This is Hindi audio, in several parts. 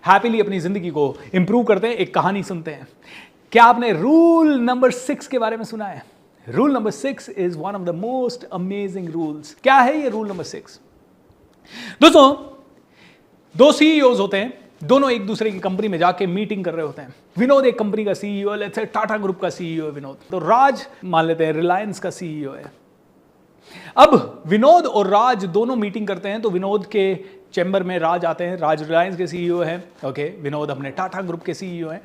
हैप्पीली अपनी जिंदगी को इंप्रूव करते हैं। एक कहानी सुनते हैं। क्या आपने रूल नंबर 6 के बारे में सुना है? Rule number 6 is one of the most amazing rules. क्या है ये रूल नंबर 6? दोस्तों, दो सीईओज होते हैं, दोनों एक दूसरे की कंपनी में जाके मीटिंग कर रहे होते हैं। विनोद एक कंपनी का CEO, let's say Tata group का सीईओ है विनोद, तो राज मान लेते हैं रिलायंस का सीईओ है। अब विनोद और राज दोनों मीटिंग करते हैं, तो विनोद के चैम्बर में राज आते हैं। राज रिलायंस के सीईओ हैं, ओके, विनोद अपने टाटा ग्रुप के सीईओ हैं।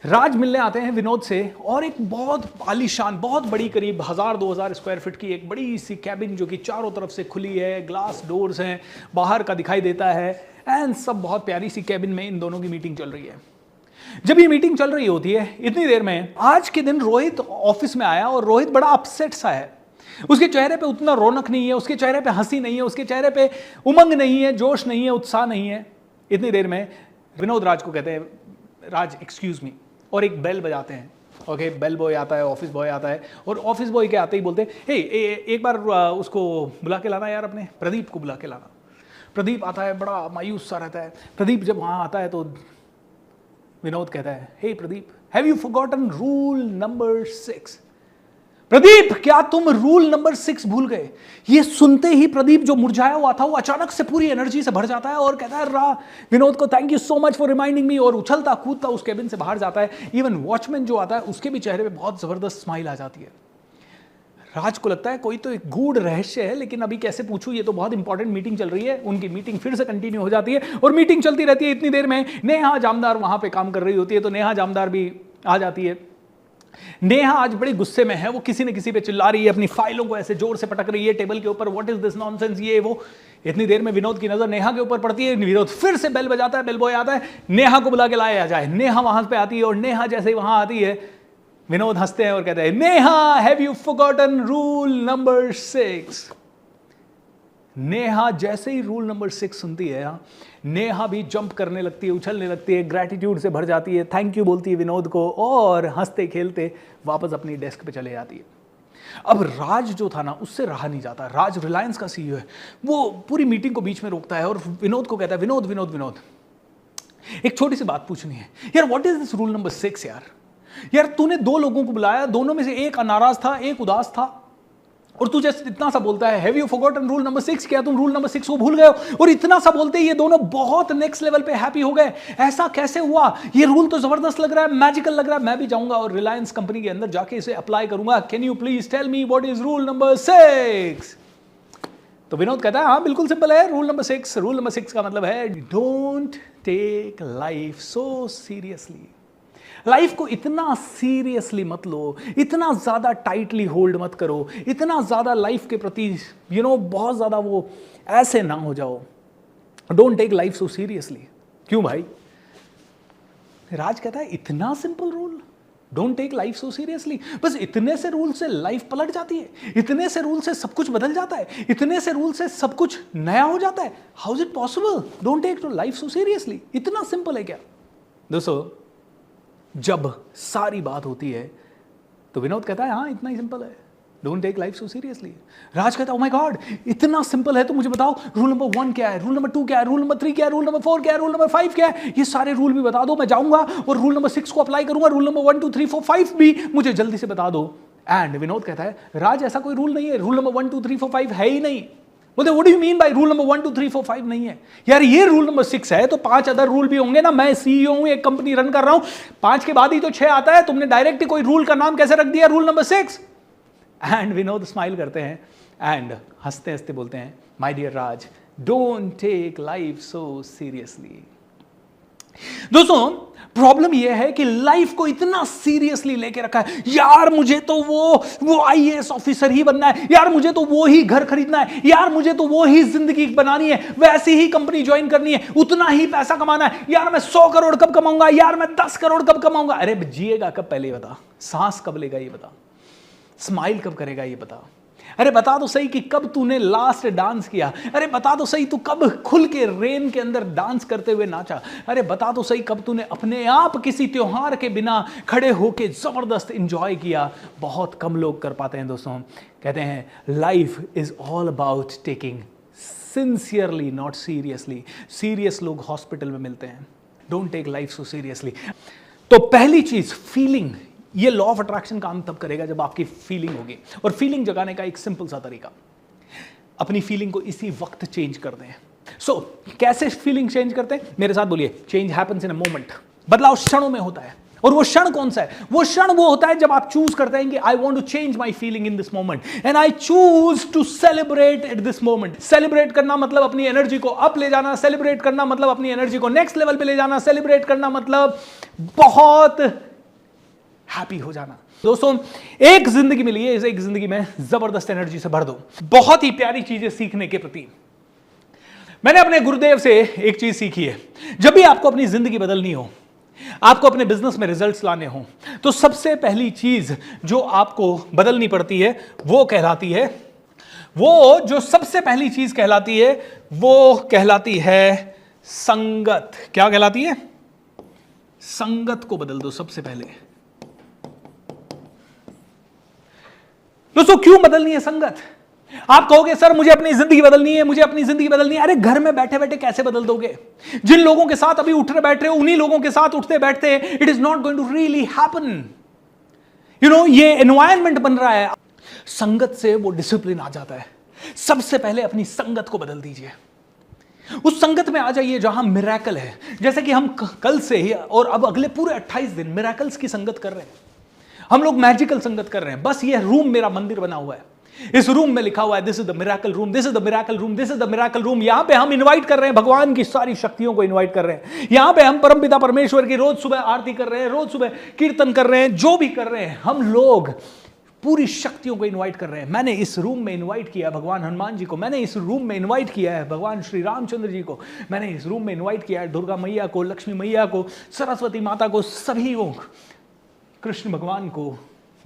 राज मिलने आते हैं विनोद से, और एक बहुत आलीशान, बहुत बड़ी, करीब 1000-2000 स्क्वायर फीट की एक बड़ी सी कैबिन जो कि चारों तरफ से खुली है, ग्लास डोर्स हैं, बाहर का दिखाई देता है, एंड सब बहुत प्यारी सी कैबिन में इन दोनों की मीटिंग चल रही है। जब ये मीटिंग चल रही होती है, इतनी देर में आज के दिन रोहित ऑफिस में आया, और रोहित बड़ा अपसेट सा है। उसके चेहरे पे उतना रौनक नहीं है, उसके चेहरे पे हंसी नहीं है, उसके चेहरे पे उमंग नहीं है, जोश नहीं है, उत्साह नहीं है। इतनी देर में विनोद राज को कहते हैं, राज एक्सक्यूज मी, और एक बेल बजाते हैं। ओके, बेल बॉय आता है, ऑफिस बॉय आता है, और ऑफिस बॉय के आते ही बोलते हैं, हे एक बार उसको बुला के लाना यार, अपने प्रदीप को बुला के लाना। प्रदीप आता है, बड़ा मायूस सा रहता है। प्रदीप जब वहाँ आता है तो विनोद कहता है, hey Pradeep, have you forgotten rule number 6? Pradeep, क्या तुम रूल नंबर 6 भूल गए? ये सुनते ही प्रदीप जो मुरझाया हुआ था वो अचानक से पूरी एनर्जी से भर जाता है और कहता है विनोद को thank you so much for reminding me, और उछलता कूदता उस केबिन से बाहर जाता है। इवन वॉचमैन जो आता है उसके भी चेहरे पे बहुत जबरदस्त स्माइल आ जाती है। राज को लगता है कोई तो एक गूढ़ रहस्य है, लेकिन अभी कैसे पूछूं, ये तो बहुत इंपॉर्टेंट मीटिंग चल रही है। उनकी मीटिंग फिर से कंटिन्यू हो जाती है, और मीटिंग चलती रहती है। इतनी देर में नेहा जामदार वहां पे काम कर रही होती है, तो नेहा जामदार भी आ जाती है। नेहा आज बड़े गुस्से में है, वो किसी न किसी पे चिल्ला रही है, अपनी फाइलों को ऐसे जोर से पटक रही है टेबल के ऊपर, व्हाट इज दिस नॉनसेंस, ये वो। इतनी देर में विनोद की नजर नेहा के ऊपर पड़ती है। विनोद फिर से बेल बजाता है, बेल बॉय आता है, नेहा को बुला के लाया जाए। नेहा वहां पे आती है, और नेहा जैसे ही वहां आती है, विनोद हंसते हैं और कहते हैं, Neha, have you forgotten rule number 6? Neha जैसे ही रूल नंबर 6 सुनती है, नेहा भी जंप करने लगती है, उछलने लगती है, ग्रैटिट्यूड से भर जाती है, थैंक यू बोलती है विनोद को, और हंसते खेलते वापस अपनी डेस्क पे चले जाती है। अब राज जो था ना, उससे रहा नहीं जाता। राज रिलायंस का सीईओ है, वो पूरी मीटिंग को बीच में रोकता है और विनोद को कहता है, विनोद विनोद विनोद, एक छोटी सी बात पूछनी है यार, what is this rule number 6 यार, तूने 2 लोगों को बुलाया, दोनों में से एक नाराज था, एक उदास था, और तू जैसे इतना सा बोलता है, have you forgotten rule number 6? क्या तुम रूल नंबर 6 को भूल गए हो? और इतना सा बोलते ही ये दोनों बहुत नेक्स्ट लेवल पे हैप्पी हो गए। ऐसा कैसे हुआ? ये रूल तो जबरदस्त लग रहा है, मैजिकल लग रहा है, मैं भी जाऊंगा और रिलायंस कंपनी के अंदर जाके इसे अप्लाई करूंगा। Can you please tell me what is rule number 6? तो विनोद कहता है, हाँ बिल्कुल सिंपल है, रूल नंबर 6। रूल नंबर 6 का मतलब है, don't take life so seriously. Life को इतना सीरियसली मत लो, इतना ज्यादा टाइटली होल्ड मत करो, इतना ज्यादा लाइफ के प्रति बहुत ज्यादा वो ऐसे ना हो जाओ। Don't take life so seriously. क्यों भाई? राज कहता है, इतना simple rule, don't take life so seriously, बस इतने से रूल से लाइफ पलट जाती है, इतने से रूल से सब कुछ बदल जाता है, इतने से रूल से सब कुछ नया हो जाता है। How is it possible? Don't take life so seriously, इतना सिंपल है क्या? दोस्तों, जब सारी बात होती है तो विनोद कहता है, हाँ इतना ही सिंपल है, don't take life so seriously. Raj कहता है, ओ माय गॉड, इतना सिंपल है तो मुझे बताओ, रूल नंबर 1 क्या है, रूल नंबर 2 क्या है, रूल नंबर 3 क्या है, रूल नंबर 4 क्या है, रूल नंबर 5 क्या है, ये सारे रूल भी बता दो, मैं जाऊंगा और रूल नंबर 6 को अप्लाई करूंगा, रूल नंबर 1 2 3 4 5 भी मुझे जल्दी से बता दो। एंड विनोद कहता है, राज ऐसा कोई रूल नहीं है, रूल नंबर 1 2 3 4 5 है ही नहीं। बोलते, what do you mean by rule number 1 2 3 4 5 नहीं है? यार ये रूल नंबर 6 है तो 5 अदर रूल भी होंगे ना, मैं सीईओ हूं, एक कंपनी रन कर रहा हूं, 5 के बाद ही तो 6 आता है, तुमने डायरेक्ट कोई रूल का नाम कैसे रख दिया rule number 6? And Vinod smile करते हैं एंड हंसते हंसते बोलते हैं, my dear Raj, don't take life so seriously. दोस्तों, प्रॉब्लम यह है कि लाइफ को इतना सीरियसली लेके रखा है, यार मुझे तो वो आईएएस ऑफिसर ही बनना है, यार मुझे तो वो ही घर खरीदना है, यार मुझे तो वो ही जिंदगी बनानी है, वैसी ही कंपनी ज्वाइन करनी है, उतना ही पैसा कमाना है, यार मैं 100 करोड़ कब कमाऊंगा, यार मैं 10 करोड़ कब कमाऊंगा। अरे जिएगा कब पहले ये बता, सांस कब लेगा ये बता, स्माइल कब करेगा ये बता, अरे बता तो सही कि कब तूने लास्ट डांस किया, अरे बता तो सही तू कब खुल के रेन के अंदर डांस करते हुए नाचा, अरे बता तो सही कब तूने अपने आप किसी त्योहार के बिना खड़े होके जबरदस्त एंजॉय किया। बहुत कम लोग कर पाते हैं दोस्तों। कहते हैं life is all about taking sincerely not seriously. Serious लोग हॉस्पिटल में मिलते हैं, don't take life so seriously. तो पहली चीज फीलिंग, ये लॉ ऑफ अट्रैक्शन काम तब करेगा जब आपकी फीलिंग होगी। और फीलिंग जगाने का एक सिंपल सा तरीका, अपनी फीलिंग को इसी वक्त चेंज कर दें। सो कैसे फीलिंग चेंज करते हैं, मेरे साथ बोलिए। Change happens in a moment, बदलाव क्षणों में होता है। और वो क्षण कौन सा है? वो क्षण वो होता है जब आप चूज करते हैं कि I want to change my feeling in this moment and I choose to celebrate at this moment. Celebrate करना मतलब अपनी एनर्जी को अप ले जाना, सेलिब्रेट करना मतलब अपनी एनर्जी को नेक्स्ट लेवल पे ले जाना, सेलिब्रेट करना मतलब बहुत हैप्पी हो जाना। दोस्तों, एक जिंदगी मिली है, इस एक जिंदगी में जबरदस्त एनर्जी से भर दो। बहुत ही प्यारी चीजें सीखने के प्रति मैंने अपने गुरुदेव से एक चीज सीखी है। जब भी आपको अपनी जिंदगी बदलनी हो, आपको अपने बिजनेस में रिजल्ट्स लाने हो, तो सबसे पहली चीज जो आपको बदलनी पड़ती है वो कहलाती है, वो जो सबसे पहली चीज कहलाती है वो कहलाती है संगत। क्या कहलाती है? संगत को बदल दो सबसे पहले। दोस्तों, क्यों बदलनी है संगत? आप कहोगे सर मुझे अपनी जिंदगी बदलनी है, मुझे अपनी जिंदगी बदलनी है। अरे घर में बैठे बैठे कैसे बदल दोगे? जिन लोगों के साथ अभी उठ रहे बैठ रहे हो, उन्हीं लोगों के साथ उठते बैठते, it is not going to really happen. ये एनवायरनमेंट बन रहा है। संगत से वो डिसिप्लिन आ जाता है। सबसे पहले अपनी संगत को बदल दीजिए। उस संगत में आ जाइए जहां मिरेकल है। जैसे कि हम कल से ही और अब अगले पूरे 28 दिन मिरेकल्स की संगत कर रहे हैं। हम लोग मैजिकल संगत कर रहे हैं। बस ये रूम मेरा मंदिर बना हुआ है, इस रूम में लिखा हुआ है this is the miracle room, this is the miracle room, this is the miracle room. यहां पे हम इनवाइट कर रहे हैं भगवान की सारी शक्तियों को इनवाइट कर रहे हैं। यहां पे हम परमपिता परमेश्वर की रोज सुबह आरती कर रहे हैं, रोज सुबह कीर्तन कर रहे हैं, जो भी कर रहे हैं हम लोग पूरी शक्तियों को इनवाइट कर रहे हैं। मैंने इस रूम में इनवाइट किया है भगवान हनुमान जी को, मैंने इस रूम में इनवाइट किया है भगवान श्री रामचंद्र जी को, मैंने इस रूम में इनवाइट किया है दुर्गा मैया को, लक्ष्मी मैया को, सरस्वती माता को, सभी को, कृष्ण भगवान को,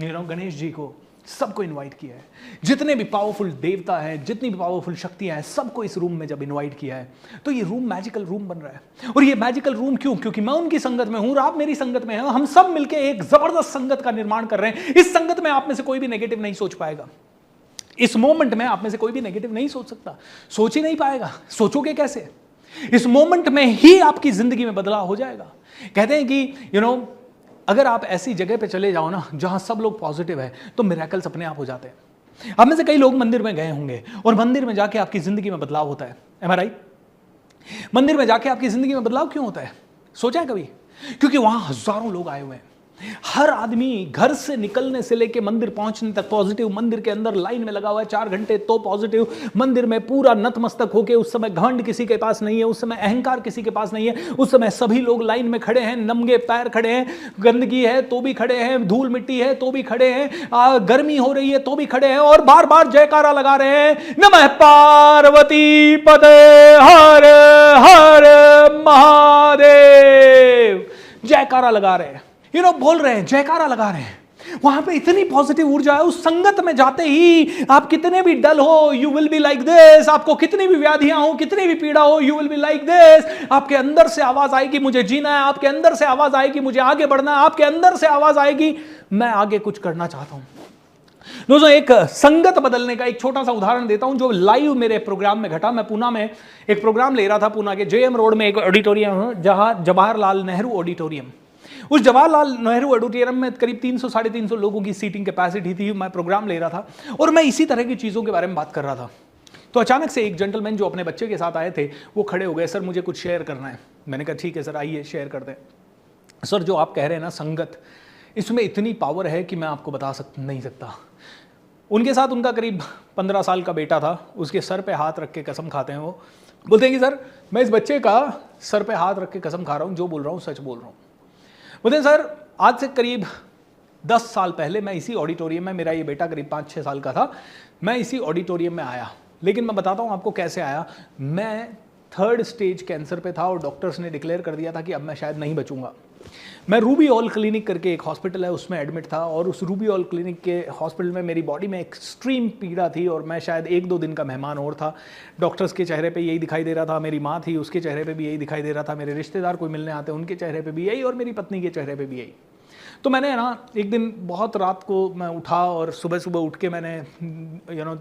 गणेश जी को, सबको इनवाइट किया है। जितने भी पावरफुल देवता हैं, जितनी भी पावरफुल शक्तियां हैं, सबको इस रूम में जब इनवाइट किया है, तो ये रूम मैजिकल रूम बन रहा है। और ये मैजिकल रूम क्यों? क्योंकि मैं उनकी संगत में हूं और आप मेरी संगत में हैं। हम सब मिलकर एक जबरदस्त संगत का निर्माण कर रहे हैं। इस संगत में आप में से कोई भी नेगेटिव नहीं सोच पाएगा। इस मोमेंट में आप में से कोई भी नेगेटिव नहीं सोच सकता, सोच ही नहीं पाएगा। सोचोगे कैसे? इस मोमेंट में ही आपकी जिंदगी में बदलाव हो जाएगा। कहते हैं कि अगर आप ऐसी जगह पे चले जाओ ना जहां सब लोग पॉजिटिव है, तो मिरेकल्स अपने आप हो जाते हैं। आप में से कई लोग मंदिर में गए होंगे और मंदिर में जाके आपकी जिंदगी में बदलाव होता है। एम आई राइट? मंदिर में जाके आपकी जिंदगी में बदलाव क्यों होता है? सोचा है कभी? क्योंकि वहां हजारों लोग आए हुए हैं। हर आदमी घर से निकलने से लेके मंदिर पहुंचने तक पॉजिटिव। मंदिर के अंदर लाइन में लगा हुआ है 4 घंटे तो पॉजिटिव। मंदिर में पूरा नतमस्तक होके, उस समय घमंड किसी के पास नहीं है, उस समय अहंकार किसी के पास नहीं है। उस समय सभी लोग लाइन में खड़े हैं, नंगे पैर खड़े हैं, गंदगी है तो भी खड़े हैं, धूल मिट्टी है तो भी खड़े हैं, गर्मी हो रही है तो भी खड़े हैं और बार बार जयकारा लगा रहे हैं, नमः पार्वती पते हर हर महादेव। जयकारा लगा रहे हैं, बोल रहे हैं, जयकारा लगा रहे हैं। वहां पे इतनी पॉजिटिव ऊर्जा है। उस संगत में जाते ही आप कितने भी डल हो, you will be like this. आपको कितनी भी व्याधियां हो, कितनी भी पीड़ा हो, you will be like this. आपके अंदर से आवाज आएगी मुझे जीना है, आपके अंदर से आवाज आएगी मुझे आगे बढ़ना है, आपके अंदर से आवाज आएगी मैं आगे कुछ करना चाहता हूं। दोस्तों, एक संगत बदलने का एक छोटा सा उदाहरण देता हूं जो लाइव मेरे प्रोग्राम में घटा। मैं पूना में एक प्रोग्राम ले रहा था। पूना के जेएम रोड में एक ऑडिटोरियम है, जहां जवाहरलाल नेहरू ऑडिटोरियम। उस जवाहरलाल नेहरू ऑडिटोरियम में करीब 300-350 लोगों की सीटिंग कैपेसिटी थी। मैं प्रोग्राम ले रहा था और मैं इसी तरह की चीज़ों के बारे में बात कर रहा था। तो अचानक से एक जेंटलमैन जो अपने बच्चे के साथ आए थे, वो खड़े हो गए, सर मुझे कुछ शेयर करना है। मैंने कहा ठीक है सर, आइए शेयर करते हैं। सर, जो आप कह रहे हैं ना संगत, इसमें इतनी पावर है कि मैं आपको नहीं सकता। उनके साथ उनका करीब 15 साल का बेटा था। उसके सर पे हाथ रख के कसम खाते हैं। वो बोलते हैं कि सर मैं इस बच्चे का सर पे हाथ रख के कसम खा रहा हूँ, जो बोल रहा हूँ सच बोल रहा हूँ। बोलते हैं सर आज से करीब 10 साल पहले मैं इसी ऑडिटोरियम में, मेरा ये बेटा करीब 5-6 साल का था, मैं इसी ऑडिटोरियम में आया। लेकिन मैं बताता हूँ आपको कैसे आया। मैं 3rd स्टेज कैंसर पे था और डॉक्टर्स ने डिक्लेयर कर दिया था कि अब मैं शायद नहीं बचूंगा। मैं रूबी ऑल क्लिनिक करके एक हॉस्पिटल है, उसमें एडमिट था और उस रूबी ऑल क्लिनिक के हॉस्पिटल में मेरी बॉडी में एक्सट्रीम पीड़ा थी और मैं शायद 1-2 दिन का मेहमान और था। डॉक्टर्स के चेहरे पे यही दिखाई दे रहा था, मेरी माँ थी उसके चेहरे पे भी यही दिखाई दे रहा था, मेरे रिश्तेदार कोई मिलने आते उनके चेहरे पे भी यही और मेरी पत्नी के चेहरे पे भी यही। तो मैंने ना एक दिन बहुत रात को मैं उठा और सुबह सुबह उठ के मैंने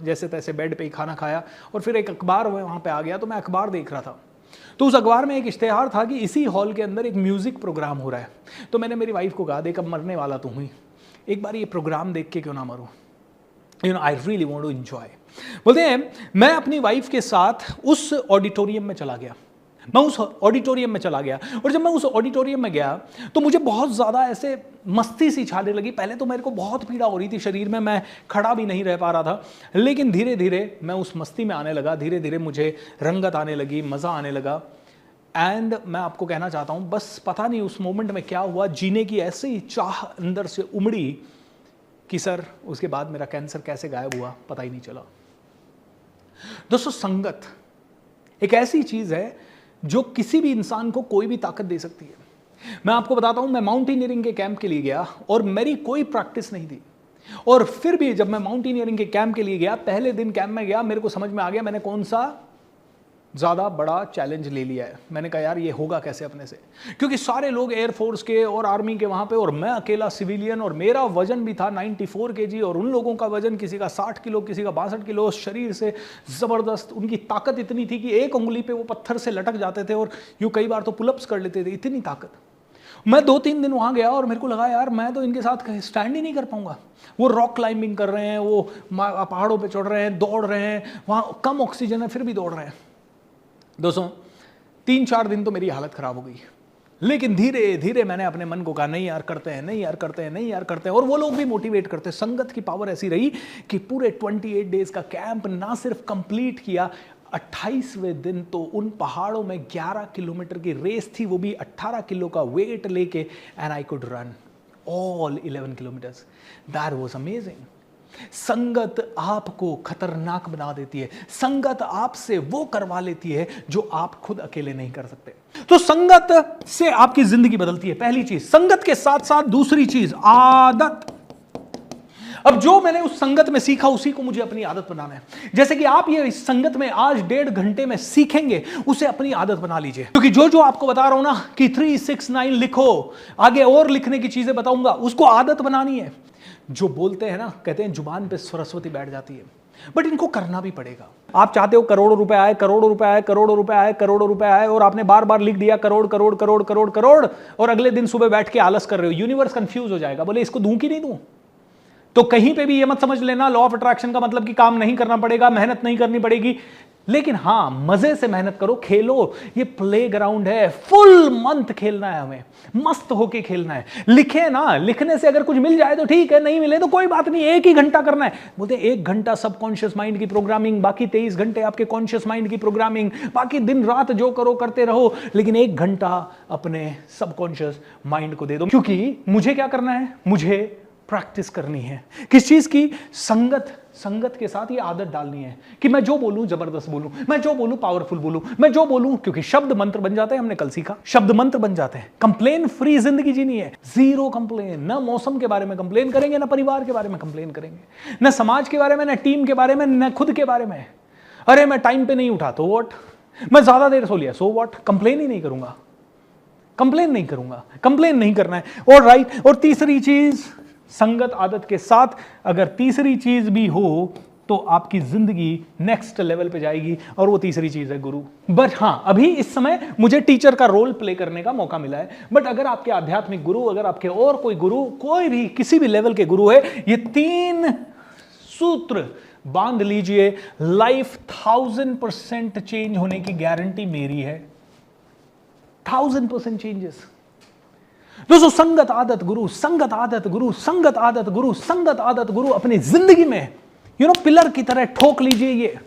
जैसे तैसे बेड पे ही खाना खाया और फिर एक अखबार वहाँ पे आ गया। तो मैं अखबार देख रहा था तो उस अखबार में एक इश्तेहार था कि इसी हॉल के अंदर एक म्यूजिक प्रोग्राम हो रहा है। तो मैंने मेरी वाइफ को कहा, देख अब मरने वाला तू हुई, एक बार ये प्रोग्राम देख के क्यों ना मरूं, I really want to enjoy. बोलते हैं मैं अपनी वाइफ के साथ उस ऑडिटोरियम में चला गया, और जब मैं उस ऑडिटोरियम में गया तो मुझे बहुत ज़्यादा ऐसे मस्ती सी छाने लगी। पहले तो मेरे को बहुत पीड़ा हो रही थी शरीर में, मैं खड़ा भी नहीं रह पा रहा था, लेकिन धीरे धीरे मैं उस मस्ती में आने लगा, धीरे धीरे मुझे रंगत आने लगी, मज़ा आने लगा। एंड मैं आपको कहना चाहता हूँ, बस पता नहीं उस मोमेंट में क्या हुआ, जीने की ऐसी चाह अंदर से उमड़ी कि सर उसके बाद मेरा कैंसर कैसे गायब हुआ पता ही नहीं चला। दोस्तों, संगत एक ऐसी चीज़ है जो किसी भी इंसान को कोई भी ताकत दे सकती है। मैं आपको बताता हूं, मैं माउंटेनियरिंग के कैंप के लिए गया और मेरी कोई प्रैक्टिस नहीं थी, और फिर भी जब मैं माउंटेनियरिंग के कैंप के लिए गया, पहले दिन कैंप में गया, मेरे को समझ में आ गया मैंने कौन सा ज़्यादा बड़ा चैलेंज ले लिया है। मैंने कहा यार ये होगा कैसे अपने से, क्योंकि सारे लोग एयरफोर्स के और आर्मी के वहाँ पे, और मैं अकेला सिविलियन, और मेरा वजन भी था 94 kg, और उन लोगों का वजन किसी का 60 किलो, किसी का 62 किलो, शरीर से ज़बरदस्त, उनकी ताकत इतनी थी कि एक उंगली पे वो पत्थर से लटक जाते थे और यूँ कई बार तो पुलअप्स कर लेते थे, इतनी ताकत। मैं 2-3 दिन वहाँ गया और मेरे को लगा यार मैं तो इनके साथ स्टैंड ही नहीं कर पाऊंगा। वो रॉक क्लाइंबिंग कर रहे हैं, वो पहाड़ों पे चढ़ रहे हैं, दौड़ रहे हैं, वहाँ कम ऑक्सीजन है फिर भी दौड़ रहे हैं। दोस्तों, 3-4 दिन तो मेरी हालत खराब हो गई, लेकिन धीरे धीरे मैंने अपने मन को कहा नहीं यार करते हैं, नहीं यार करते हैं, नहीं यार करते हैं, और वो लोग भी मोटिवेट करते हैं। संगत की पावर ऐसी रही कि पूरे 28 डेज का कैंप ना सिर्फ कंप्लीट किया, 28वें दिन तो उन पहाड़ों में 11 किलोमीटर की रेस थी, वो भी 18 किलो का वेट लेके, and I could run all 11 kilometres. That was amazing. संगत आपको खतरनाक बना देती है, संगत आपसे वो करवा लेती है जो आप खुद अकेले नहीं कर सकते। तो संगत से आपकी जिंदगी बदलती है, पहली चीज। संगत के साथ साथ दूसरी चीज आदत। अब जो मैंने उस संगत में सीखा उसी को मुझे अपनी आदत बनाना है। जैसे कि आप ये इस संगत में आज 1.5 घंटे में सीखेंगे, उसे अपनी आदत बना लीजिए, क्योंकि जो जो आपको बता रहा हूं ना कि 369 लिखो, आगे और लिखने की चीजें बताऊंगा, उसको आदत बनानी है। जो बोलते हैं ना, कहते हैं जुबान पे सरस्वती बैठ जाती है, बट इनको करना भी पड़ेगा। आप चाहते हो करोड़ों रुपए आए, करोड़ों रुपए आए, करोड़ों रुपए आए, करोड़ों रुपए आए, और आपने बार बार लिख दिया करोड़ करोड़ करोड़ करोड़ करोड़, और अगले दिन सुबह बैठ के आलस कर रहे हो, यूनिवर्स कंफ्यूज हो जाएगा, बोले इसको दूं कि नहीं दूं। तो कहीं पे भी ये मत समझ लेना लॉ ऑफ अट्रैक्शन का मतलब कि काम नहीं करना पड़ेगा, मेहनत नहीं करनी पड़ेगी, लेकिन हां मजे से मेहनत करो, खेलो। ये प्लेग्राउंड है, फुल मंथ खेलना है, हमें मस्त होके खेलना है। लिखे ना, लिखने से अगर कुछ मिल जाए तो ठीक है, नहीं मिले तो कोई बात नहीं, 1 ही घंटा करना है। बोलते 1 घंटा सबकॉन्शियस माइंड की प्रोग्रामिंग, बाकी 23 घंटे आपके कॉन्शियस माइंड की प्रोग्रामिंग, बाकी दिन रात जो करो करते रहो, लेकिन 1 घंटा अपने सबकॉन्शियस माइंड को दे दो। क्योंकि मुझे क्या करना है, मुझे प्रैक्टिस करनी है किस चीज की, संगत के साथ ये आदत डालनी है कि मैं जो बोलूं जबरदस्त बोलूं, मैं जो बोलूं पावरफुल बोलूं, मैं जो बोलूं, क्योंकि शब्द मंत्र बन जाते हैं, हमने कल सीखा, शब्द मंत्र बन जाते हैं। कंप्लेन फ्री जिंदगी जीनी है, 0 कंप्लेन। ना मौसम के बारे में कंप्लेन करेंगे, ना परिवार के बारे में कंप्लेन करेंगे, ना समाज के बारे में, ना टीम के बारे में, ना खुद के बारे में। अरे मैं टाइम पे नहीं उठा तो व्हाट, मैं ज्यादा देर सो लिया सो व्हाट, कंप्लेन ही नहीं करूंगा, कंप्लेन नहीं करूंगा, कंप्लेन नहीं करना है। और राइट, और तीसरी चीज, संगत आदत के साथ अगर तीसरी चीज भी हो तो आपकी जिंदगी नेक्स्ट लेवल पे जाएगी, और वो तीसरी चीज है गुरु। बट हां, अभी इस समय मुझे टीचर का रोल प्ले करने का मौका मिला है, बट अगर आपके आध्यात्मिक गुरु, अगर आपके और कोई गुरु, कोई भी किसी भी लेवल के गुरु है, ये 3 सूत्र बांध लीजिए, लाइफ 1000% चेंज होने की गारंटी मेरी है। 1000% चेंजेस। दोस्तों, संगत आदत गुरु, संगत आदत गुरु, संगत आदत गुरु, संगत आदत गुरु अपनी जिंदगी में पिलर की तरह ठोक लीजिए। ये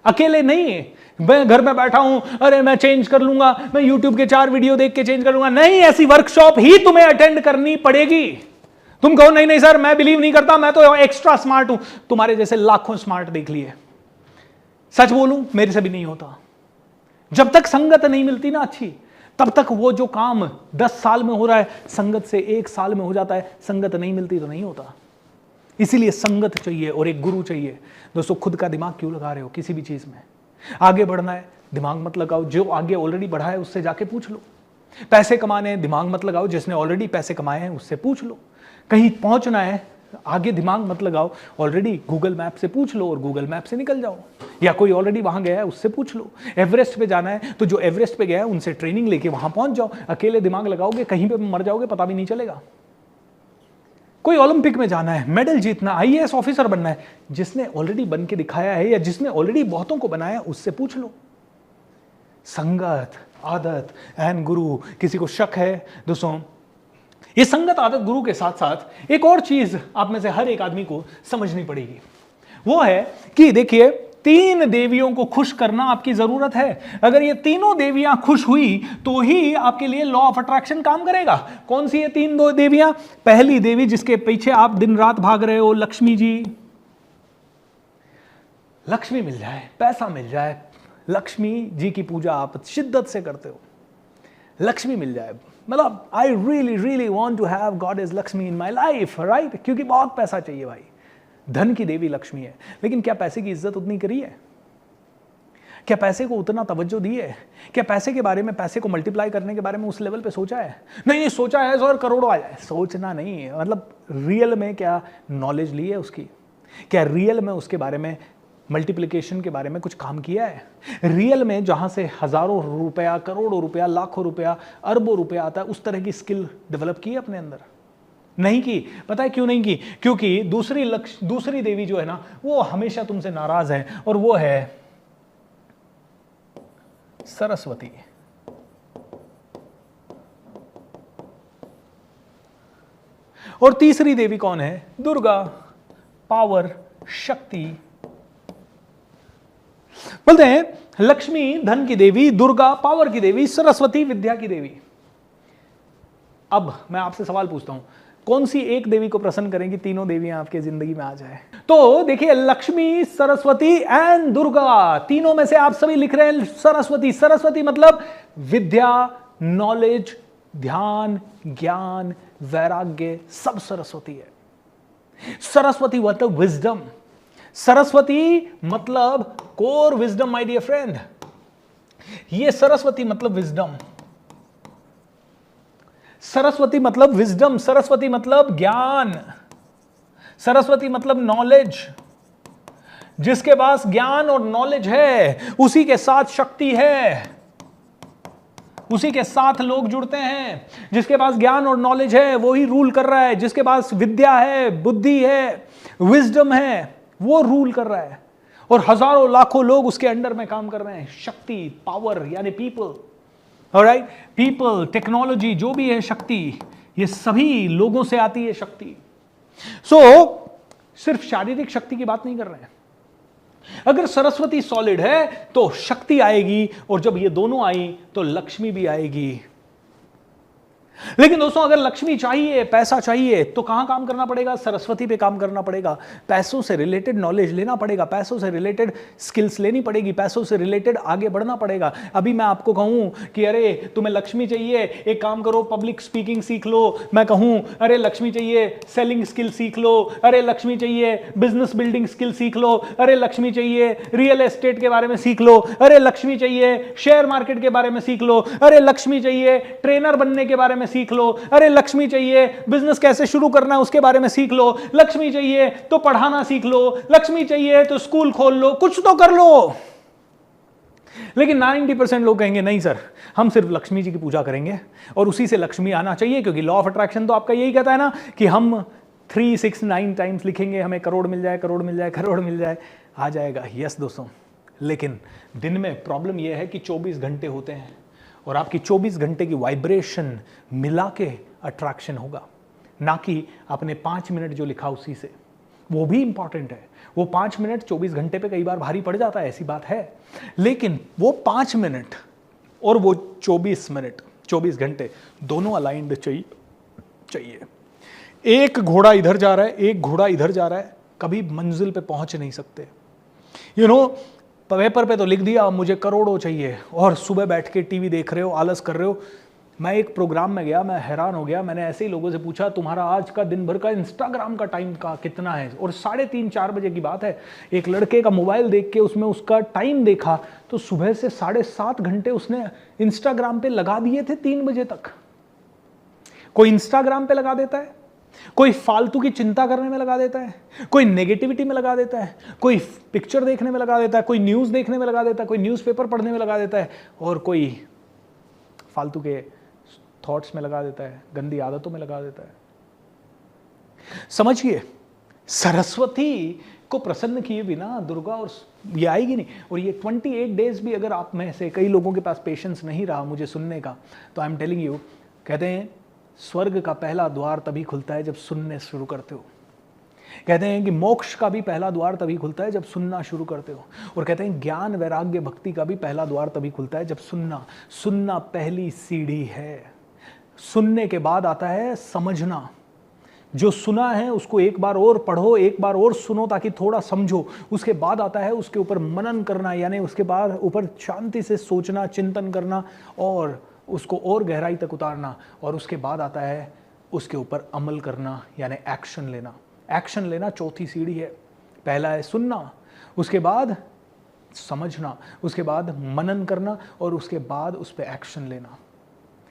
अकेले नहीं, मैं घर में बैठा हूं, अरे मैं चेंज कर लूंगा, मैं YouTube के 4 वीडियो देख के चेंज कर लूंगा, नहीं, ऐसी वर्कशॉप ही तुम्हें अटेंड करनी पड़ेगी। तुम कहो नहीं नहीं सर मैं बिलीव नहीं करता, मैं तो एक्स्ट्रा स्मार्ट हूं, तुम्हारे जैसे लाखों स्मार्ट देख लिए, सच बोलूं मेरे से भी नहीं होता। जब तक संगत नहीं मिलती ना अच्छी, तब तक वो जो काम 10 साल में हो रहा है, संगत से 1 साल में हो जाता है। संगत नहीं मिलती तो नहीं होता। इसीलिए संगत चाहिए और एक गुरु चाहिए। दोस्तों, खुद का दिमाग क्यों लगा रहे हो किसी भी चीज में? आगे बढ़ना है, दिमाग मत लगाओ, जो आगे ऑलरेडी बढ़ा है उससे जाके पूछ लो। पैसे कमाने हैं, दिमाग मत लगाओ, जिसने ऑलरेडी पैसे कमाए हैं उससे पूछ लो। कहीं पहुंचना है, आगे दिमाग मत लगाओ, ऑलरेडी गूगल मैप से पूछ लो और गूगल मैप से निकल जाओ, या कोई ऑलरेडी वहां गया है उससे पूछ लो। एवरेस्ट पे जाना है तो जो एवरेस्ट पे गया है उनसे ट्रेनिंग लेके वहां पहुंच जाओ। अकेले दिमाग लगाओगे कहीं पे मर जाओगे, पता भी नहीं चलेगा। कोई ओलंपिक में जाना है, मेडल जीतना, आईएएस ऑफिसर बनना है, जिसने ऑलरेडी बन के दिखाया है या जिसने ऑलरेडी बहुतों को बनाया उससे पूछ लो। संगत, आदत एंड गुरु। किसी को शक है दोस्तों, ये संगत, आदत, गुरु के साथ साथ एक और चीज आप में से हर एक आदमी को समझनी पड़ेगी। वो है कि देखिए, 3 देवियों को खुश करना आपकी जरूरत है। अगर ये तीनों देवियां खुश हुई तो ही आपके लिए लॉ ऑफ अट्रैक्शन काम करेगा। कौन सी ये 3 देवियां? पहली देवी जिसके पीछे आप दिन रात भाग रहे हो, लक्ष्मी जी। लक्ष्मी मिल जाए, पैसा मिल जाए, लक्ष्मी जी की पूजा आप शिद्दत से करते हो, लक्ष्मी मिल जाए, मतलब I really really want to have goddess Lakshmi in my life, right? क्योंकि बहुत पैसा चाहिए भाई। धन की देवी लक्ष्मी है, लेकिन क्या पैसे की इज्जत उतनी करी है? क्या पैसे को उतना तवज्जो दी है? क्या पैसे के बारे में, पैसे को मल्टीप्लाई करने के बारे में उस लेवल पे सोचा है? नहीं, सोचा है सर करोड़ों आ जाए, सोचना नहीं, मतलब रियल में क्या नॉलेज ली है उसकी? क्या रियल में उसके बारे में, मल्टीप्लिकेशन के बारे में कुछ काम किया है? रियल में जहां से हजारों रुपया, करोड़ों रुपया, लाखों रुपया, अरबों रुपया आता है, उस तरह की स्किल डेवलप की है अपने अंदर? नहीं की। पता है क्यों नहीं की? क्योंकि दूसरी देवी जो है ना, वो हमेशा तुमसे नाराज है, और वो है सरस्वती। और तीसरी देवी कौन है? दुर्गा, पावर, शक्ति। बोलते हैं लक्ष्मी धन की देवी, दुर्गा पावर की देवी, सरस्वती विद्या की देवी। अब मैं आपसे सवाल पूछता हूं, कौन सी एक देवी को प्रसन्न करें कि तीनों देवियां आपके जिंदगी में आ जाए? तो देखिए, लक्ष्मी, सरस्वती एंड दुर्गा, तीनों में से आप सभी लिख रहे हैं सरस्वती। सरस्वती मतलब विद्या, नॉलेज, ध्यान, ज्ञान, वैराग्य, सब सरस्वती है। सरस्वती मतलब विजडम, सरस्वती मतलब core wisdom my dear friend. ये सरस्वती मतलब विजडम, सरस्वती मतलब विजडम, सरस्वती मतलब ज्ञान, सरस्वती मतलब नॉलेज। जिसके पास ज्ञान और नॉलेज है उसी के साथ शक्ति है, उसी के साथ लोग जुड़ते हैं। जिसके पास ज्ञान और नॉलेज है वो ही रूल कर रहा है। जिसके पास विद्या है, बुद्धि है, विजडम है, वो रूल कर रहा है, और हजारों लाखों लोग उसके अंडर में काम कर रहे हैं। शक्ति, पावर यानी पीपल, ऑलराइट? पीपल, टेक्नोलॉजी, जो भी है शक्ति, ये सभी लोगों से आती है शक्ति। सो सिर्फ शारीरिक शक्ति की बात नहीं कर रहे हैं। अगर सरस्वती सॉलिड है तो शक्ति आएगी, और जब ये दोनों आई तो लक्ष्मी भी आएगी। लेकिन दोस्तों, अगर लक्ष्मी चाहिए, पैसा चाहिए, तो कहां काम करना पड़ेगा? सरस्वती पे काम करना पड़ेगा। पैसों से रिलेटेड नॉलेज लेना पड़ेगा, पैसों से रिलेटेड स्किल्स लेनी पड़ेगी, पैसों से रिलेटेड आगे बढ़ना पड़ेगा। अभी मैं आपको कहूं कि अरे तुम्हें लक्ष्मी चाहिए, एक काम करो, पब्लिक स्पीकिंग सीख लो। मैं कहूं अरे लक्ष्मी चाहिए, सेलिंग स्किल सीख लो। अरे लक्ष्मी चाहिए, बिजनेस बिल्डिंग स्किल सीख लो। अरे लक्ष्मी चाहिए, रियल एस्टेट के बारे में सीख लो। अरे लक्ष्मी चाहिए, शेयर मार्केट के बारे में सीख लो। अरे लक्ष्मी चाहिए, ट्रेनर बनने के बारे में सीख लो। अरे लक्ष्मी चाहिए, बिजनेस कैसे शुरू करना है उसके बारे में सीख लो। लक्ष्मी चाहिए तो पढ़ाना सीख लो। लक्ष्मी चाहिए तो स्कूल खोल लो, कुछ तो कर लो। लेकिन 90% लोग कहेंगे नहीं सर, हम सिर्फ लक्ष्मी जी की पूजा करेंगे और उसी से लक्ष्मी आना चाहिए, क्योंकि लॉ ऑफ अट्रैक्शन तो आपका यही कहता है ना कि हम 3, 6, 9 टाइम्स लिखेंगे, हमें करोड़ मिल जाए, करोड़ मिल जाए, करोड़ मिल जाए, आ जाएगा। यस दोस्तों, लेकिन दिन में प्रॉब्लम यह है कि 24 घंटे होते हैं, और आपकी 24 घंटे की वाइब्रेशन मिला के अट्रैक्शन होगा, ना कि आपने 5 मिनट जो लिखा उसी से। वो भी इंपॉर्टेंट है, वो 5 मिनट 24 घंटे पे कई बार भारी पड़ जाता है, ऐसी बात है। लेकिन वो 5 मिनट और वो 24 मिनट, 24 घंटे दोनों अलाइंड चाहिए। एक घोड़ा इधर जा रहा है, एक घोड़ा इधर जा रहा है, कभी मंजिल पे पहुंच नहीं सकते। पेपर पे तो लिख दिया मुझे करोड़ों चाहिए, और सुबह बैठ के टीवी देख रहे हो, आलस कर रहे हो। मैं एक प्रोग्राम में गया, मैं हैरान हो गया। मैंने ऐसे ही लोगों से पूछा तुम्हारा आज का दिन भर का इंस्टाग्राम का टाइम का कितना है, और 3:30 4 बजे की बात है। एक लड़के का मोबाइल देख के उसमें उसका टाइम देखा तो सुबह से 7.5 घंटे उसने इंस्टाग्राम पे लगा दिए थे 3 बजे तक। कोई इंस्टाग्राम पे लगा देता है, कोई फालतू की चिंता करने में लगा देता है, कोई नेगेटिविटी में लगा देता है, कोई पिक्चर देखने में लगा देता है, कोई न्यूज़ देखने में लगा देता है, कोई न्यूज़पेपर पढ़ने में लगा देता है, और कोई फालतू के थॉट्स में लगा देता है, गंदी आदतों में लगा देता है। समझिए, सरस्वती को प्रसन्न किए बिना दुर्गा और ये आएगी नहीं। और ये 28 डेज भी अगर आप में से कई लोगों के पास पेशेंस नहीं रहा मुझे सुनने का, तो आई एम टेलिंग यू, कहते हैं स्वर्ग का पहला द्वार तभी खुलता है जब सुनने शुरू करते हो। कहते हैं कि मोक्ष का भी पहला द्वार तभी खुलता है जब सुनना शुरू करते हो। और कहते हैं ज्ञान वैराग्य भक्ति का भी पहला द्वार तभी खुलता है जब सुनना पहली सीढ़ी है। सुनने के बाद आता है समझना। जो सुना है उसको एक बार और पढ़ो, एक बार और सुनो ताकि थोड़ा समझो। उसके बाद आता है उसके ऊपर मनन करना, यानी उसके बाद ऊपर शांति से सोचना, चिंतन करना और उसको और गहराई तक उतारना। और उसके बाद आता है उसके ऊपर अमल करना, यानी एक्शन लेना। एक्शन लेना चौथी सीढ़ी है। पहला है सुनना, उसके बाद समझना, उसके बाद मनन करना और उसके बाद उस पर एक्शन लेना।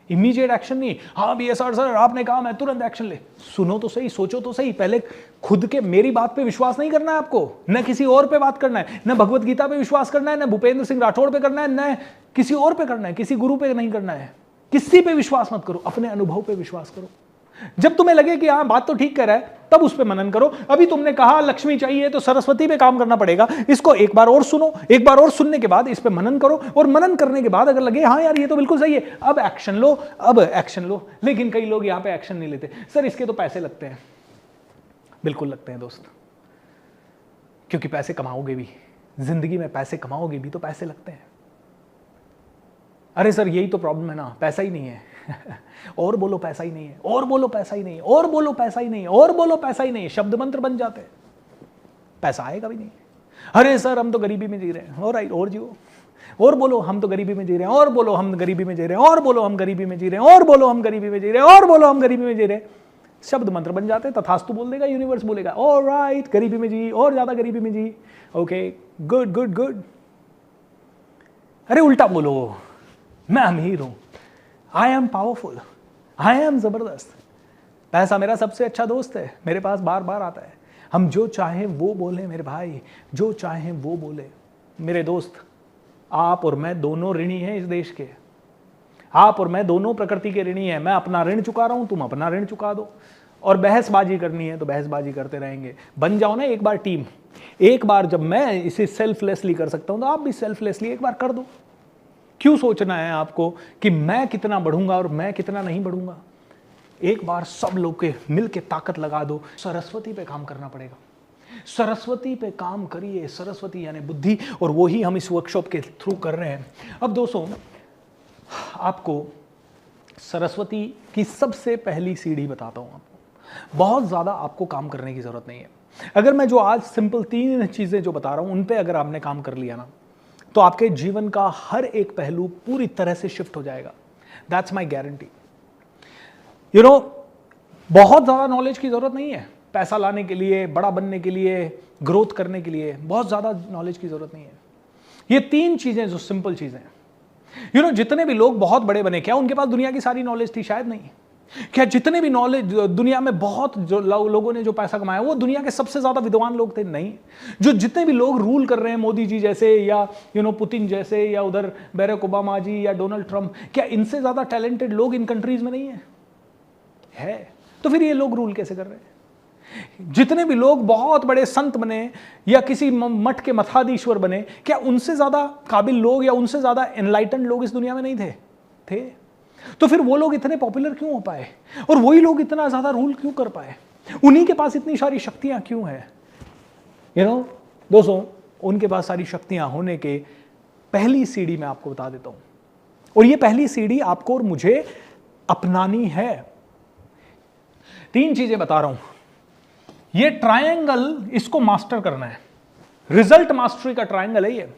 इमीडिएट एक्शन नहीं, हाँ भी सर आपने कहा मैं तुरंत एक्शन ले। सुनो तो सही, सोचो तो सही, पहले खुद के मेरी बात पे विश्वास नहीं करना है आपको, न किसी और पे बात करना है, न भगवत गीता पे विश्वास करना है, न भूपेंद्र सिंह राठौड़ पे करना है, न किसी और पे करना है, किसी गुरु पे नहीं करना है। किसी पे विश्वास मत करो, अपने अनुभव पे विश्वास करो। जब तुम्हें लगे कि हाँ बात तो ठीक कर रहा है, तब उस पर मनन करो। अभी तुमने कहा लक्ष्मी चाहिए तो सरस्वती पे काम करना पड़ेगा, इसको एक बार और सुनो, एक बार और सुनने के बाद इस पे मनन करो, और मनन करने के बाद अगर लगे हाँ यार ये तो बिल्कुल सही है, अब एक्शन लो, अब एक्शन लो। लेकिन कई लोग यहाँ पे एक्शन नहीं लेते। सर इसके तो पैसे लगते हैं। बिल्कुल लगते हैं दोस्त, क्योंकि पैसे कमाओगे भी, जिंदगी में पैसे कमाओगे भी तो पैसे लगते हैं। अरे सर यही तो प्रॉब्लम है ना, पैसा ही नहीं है। और बोलो पैसा ही नहीं है, और बोलो पैसा ही नहीं है, और बोलो पैसा ही नहीं है, और बोलो पैसा ही नहीं है, शब्द मंत्र बन जाते हैं, पैसा आएगा भी नहीं। अरे सर हम तो गरीबी में जी रहे हैं, राइट, और जियो, और बोलो हम तो गरीबी में जी रहे हैं, और बोलो हम गरीबी में जी रहे हैं, और बोलो हम गरीबी में जी रहे हैं, और बोलो हम गरीबी में जी रहे हैं, और बोलो हम गरीबी में जी रहे हैं। शब्द मंत्र बन जाते हैं, तथास्तु बोल देगा यूनिवर्स, बोलेगा ऑलराइट गरीबी में जी, और ज्यादा गरीबी में जी, ओके गुड गुड गुड। अरे उल्टा बोलो, मैं अमीर हूं, I am powerful, I am जबरदस्त, पैसा मेरा सबसे अच्छा दोस्त है, मेरे पास बार बार आता है। हम जो चाहें वो बोले मेरे भाई, जो चाहें वो बोले मेरे दोस्त। आप और मैं दोनों ऋणी हैं इस देश के, आप और मैं दोनों प्रकृति के ऋणी हैं। मैं अपना ऋण चुका रहा हूं, तुम अपना ऋण चुका दो, और बहसबाजी करनी है तो बहसबाजी करते रहेंगे। बन जाओ ना एक बार टीम। एक बार जब मैं इसे सेल्फलेसली कर सकता हूं तो आप भी सेल्फलेसली एक बार कर दो। क्यों सोचना है आपको कि मैं कितना बढ़ूंगा और मैं कितना नहीं बढ़ूंगा? एक बार सब लोग के मिल के ताकत लगा दो। सरस्वती पे काम करना पड़ेगा, सरस्वती पे काम करिए। सरस्वती यानी बुद्धि, और वो ही हम इस वर्कशॉप के थ्रू कर रहे हैं। अब दोस्तों आपको सरस्वती की सबसे पहली सीढ़ी बताता हूं आपको। बहुत ज्यादा आपको काम करने की जरूरत नहीं है। अगर मैं जो आज सिंपल 3 चीजें जो बता रहा हूं उन पे अगर आपने काम कर लिया ना, तो आपके जीवन का हर एक पहलू पूरी तरह से शिफ्ट हो जाएगा। That's my guarantee. You know, बहुत ज्यादा नॉलेज की जरूरत नहीं है पैसा लाने के लिए, बड़ा बनने के लिए, ग्रोथ करने के लिए। बहुत ज्यादा नॉलेज की जरूरत नहीं है। ये 3 चीजें जो सिंपल चीजें, यू नो, जितने भी लोग बहुत बड़े बने, क्या उनके पास दुनिया की सारी नॉलेज थी? शायद नहीं। क्या जितने भी नॉलेज दुनिया में बहुत जो लोगों ने जो पैसा कमाया वो दुनिया के सबसे ज्यादा विद्वान लोग थे? नहीं। जो जितने भी लोग रूल कर रहे हैं, मोदी जी जैसे, या यू नो पुतिन जैसे, या उधर बैरक ओबामा जी या डोनाल्ड ट्रंप, क्या इनसे ज्यादा टैलेंटेड लोग इन कंट्रीज में नहीं है? तो फिर ये लोग रूल कैसे कर रहे हैं? जितने भी लोग बहुत बड़े संत बने या किसी मठ के मठाधीश्वर बने, क्या उनसे ज्यादा काबिल लोग या उनसे ज्यादा एनलाइटन लोग इस दुनिया में नहीं थे? तो फिर वो लोग इतने पॉपुलर क्यों हो पाए, और वही लोग इतना ज्यादा रूल क्यों कर पाए? उन्हीं के पास इतनी सारी शक्तियां क्यों है? यू नो दोस्तों, उनके पास सारी शक्तियां होने के पहली सीढ़ी मैं आपको बता देता हूं, और ये पहली सीढ़ी आपको और मुझे अपनानी है। 3 चीजें बता रहा हूं। ये ट्रायंगल, इसको मास्टर करना है। रिजल्ट मास्टरी का ट्रायंगल है ये।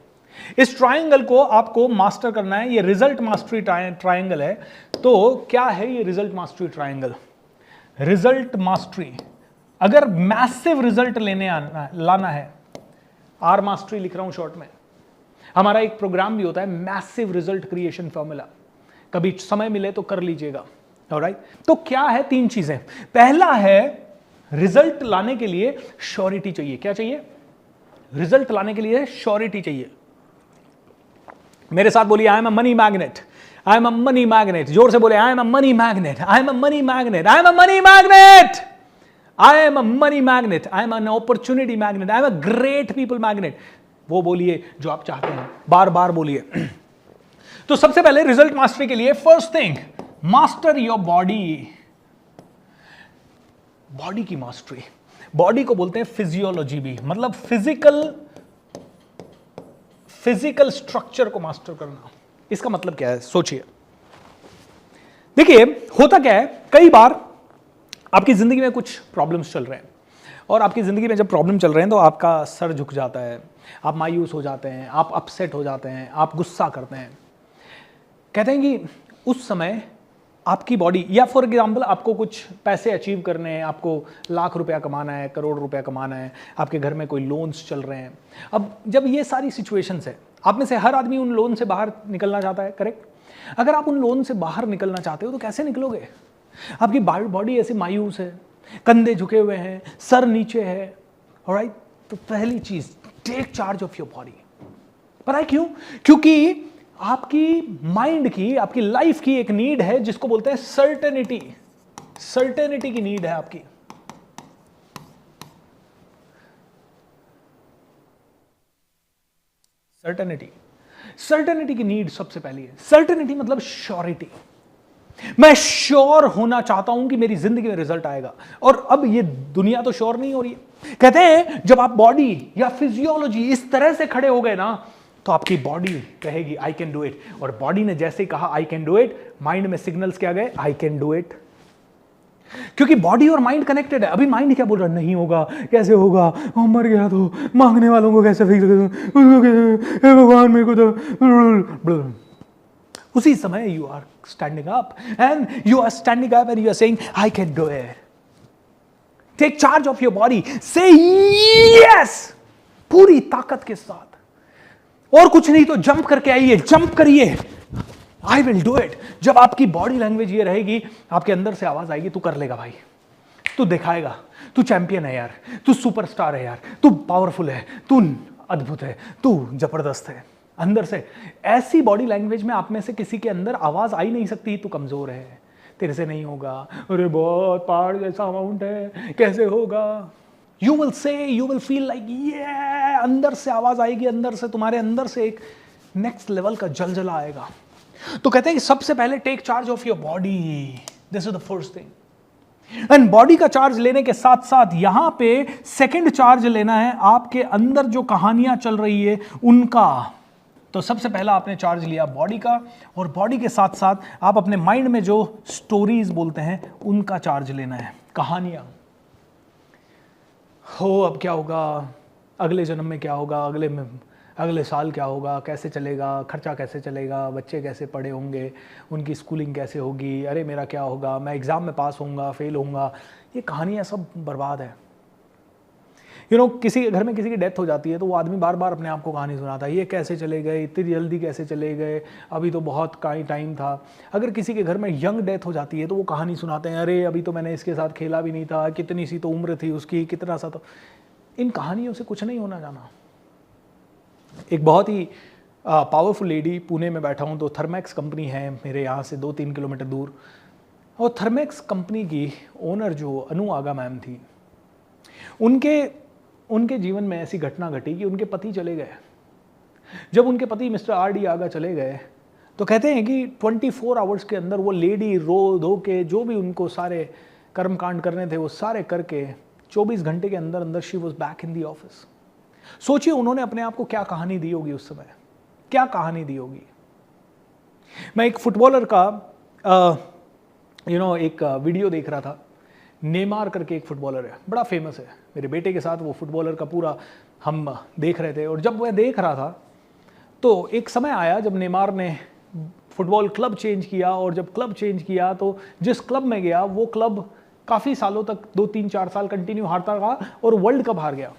इस ट्रायंगल को आपको मास्टर करना है। ये रिजल्ट मास्टरी ट्रायंगल है। तो क्या है ये result mastery triangle? Result mastery, अगर मैसिव रिजल्ट लाना है, आर मास्टरी लिख रहा हूं शॉर्ट में। हमारा एक प्रोग्राम भी होता है, मैसिव रिजल्ट क्रिएशन फॉर्मूला। कभी समय मिले तो कर लीजिएगा। ऑलराइट, तो क्या है 3 चीजें। पहला है रिजल्ट लाने के लिए श्योरिटी चाहिए। क्या चाहिए? रिजल्ट लाने के लिए श्योरिटी चाहिए। मेरे साथ बोलिए, आई am a money magnet, I am a money magnet. जोर से बोले, आई am a money magnet, I am a money magnet, I am a money magnet, I am a money magnet, I am an opportunity magnet, I am a great people magnet. वो बोलिए जो आप चाहते हैं, बार बार बोलिए। तो सबसे पहले रिजल्ट मास्टरी के लिए first thing, master your body. Body की मास्टरी, बॉडी को बोलते हैं फिजियोलॉजी भी, मतलब फिजिकल स्ट्रक्चर को मास्टर करना। इसका मतलब क्या है, सोचिए। देखिए होता क्या है, कई बार आपकी जिंदगी में कुछ प्रॉब्लम्स चल रहे हैं, और आपकी जिंदगी में जब प्रॉब्लम चल रहे हैं तो आपका सर झुक जाता है, आप मायूस हो जाते हैं, आप अपसेट हो जाते हैं, आप गुस्सा करते हैं। कहते हैं कि उस समय आपकी बॉडी, या फॉर एग्जाम्पल आपको कुछ पैसे अचीव करने हैं, आपको लाख रुपया कमाना है, करोड़ रुपया कमाना है, आपके घर में कोई लोन्स चल रहे हैं। अब जब ये सारी सिचुएशंस है, आप में से हर आदमी उन लोन से बाहर निकलना चाहता है, करेक्ट? अगर आप उन लोन से बाहर निकलना चाहते हो तो कैसे निकलोगे? आपकी बॉडी ऐसी मायूस है, कंधे झुके हुए हैं, सर नीचे है, ऑलराइट? तो पहली चीज, take charge of your body. पता है क्यों? क्योंकि आपकी माइंड की, आपकी लाइफ की एक नीड है जिसको बोलते हैं सर्टेनिटी। सर्टेनिटी की नीड है आपकी। सर्टेनिटी की नीड सबसे पहली है। सर्टेनिटी मतलब श्योरिटी। मैं श्योर होना चाहता हूं कि मेरी जिंदगी में रिजल्ट आएगा। और अब ये दुनिया तो श्योर नहीं हो रही है। कहते हैं जब आप बॉडी या फिजियोलॉजी इस तरह से खड़े हो गए ना, तो आपकी बॉडी कहेगी आई कैन डू इट। और बॉडी ने जैसे ही कहा आई कैन डू इट, माइंड में सिग्नल्स क्या गए, आई कैन डू इट। क्योंकि बॉडी और माइंड कनेक्टेड है। अभी माइंड क्या बोल रहा है, नहीं होगा, कैसे होगा, मर गया तो मांगने वालों को कैसे फिक्स करूं, भगवान मेरे को तो। उसी समय you are standing up and you are standing up and you are saying I can do it. Take charge of your body, say yes पूरी ताकत के साथ। और कुछ नहीं तो जंप करके आइए, जंप करिए, आई विल डू इट। जब आपकी बॉडी लैंग्वेज ये रहेगी, आपके अंदर से आवाज आएगी, तू कर लेगा भाई, तू दिखाएगा, तू चैंपियन है यार, तू सुपरस्टार है यार, तू पावरफुल है, तू अद्भुत है, तू जबरदस्त है। अंदर से ऐसी बॉडी लैंग्वेज में आप में से किसी के अंदर आवाज आई नहीं सकती, तू कमजोर है, तेरे से नहीं होगा, अरे बहुत पहाड़ जैसा अमाउंट है, कैसे होगा। You will say, you will feel like ये, अंदर से आवाज आएगी, अंदर से, तुम्हारे अंदर से एक नेक्स्ट लेवल का जलजला आएगा। तो कहते हैं कि सबसे पहले take charge of your body, this is the first thing. And body का चार्ज लेने के साथ साथ यहां पे सेकंड चार्ज लेना है आपके अंदर जो कहानियां चल रही है उनका। तो सबसे पहला आपने चार्ज लिया बॉडी का, और बॉडी के साथ साथ आप अपने माइंड में जो स्टोरीज बोलते हैं उनका चार्ज लेना है, कहानियां। हो अब क्या होगा, अगले जन्म में क्या होगा, अगले साल क्या होगा, कैसे चलेगा, खर्चा कैसे चलेगा, बच्चे कैसे पढ़े होंगे, उनकी स्कूलिंग कैसे होगी, अरे मेरा क्या होगा, मैं एग्ज़ाम में पास होऊंगा, फेल होऊंगा। ये कहानियाँ सब बर्बाद है। किसी के घर में किसी की डेथ हो जाती है तो वो आदमी बार बार अपने आप को कहानी सुनाता है, ये कैसे चले गए, इतनी जल्दी कैसे चले गए, अभी तो बहुत टाइम था। अगर किसी के घर में यंग डेथ हो जाती है तो वो कहानी सुनाते हैं, अरे अभी तो मैंने इसके साथ खेला भी नहीं था, कितनी सी तो उम्र थी उसकी, कितना सा तो। इन कहानियों से कुछ नहीं होना जाना। एक बहुत ही पावरफुल लेडी, पुणे में बैठा हूँ तो थर्मैक्स कंपनी है मेरे यहाँ से 2-3 किलोमीटर दूर, और थर्मैक्स कंपनी की ओनर जो अनु आगा मैम थी, उनके जीवन में ऐसी घटना घटी कि उनके पति चले गए। जब उनके पति मिस्टर R.D. आगा चले गए तो कहते हैं कि 24 आवर्स के अंदर वो लेडी रो धो के जो भी उनको सारे कर्मकांड करने थे वो सारे करके 24 घंटे के अंदर अंदर she was back in the office. सोचिए उन्होंने अपने आप को क्या कहानी दी होगी उस समय, क्या कहानी दी होगी। मैं एक फुटबॉलर का एक वीडियो देख रहा था, नेमार करके एक फुटबॉलर है, बड़ा फेमस है। मेरे बेटे के साथ वो फुटबॉलर का पूरा हम देख रहे थे, और जब मैं देख रहा था तो एक समय आया जब नेमार ने फुटबॉल क्लब चेंज किया, और जब क्लब चेंज किया तो जिस क्लब में गया वो क्लब काफ़ी सालों तक 2-3-4 साल कंटिन्यू हारता रहा और वर्ल्ड कप हार गया।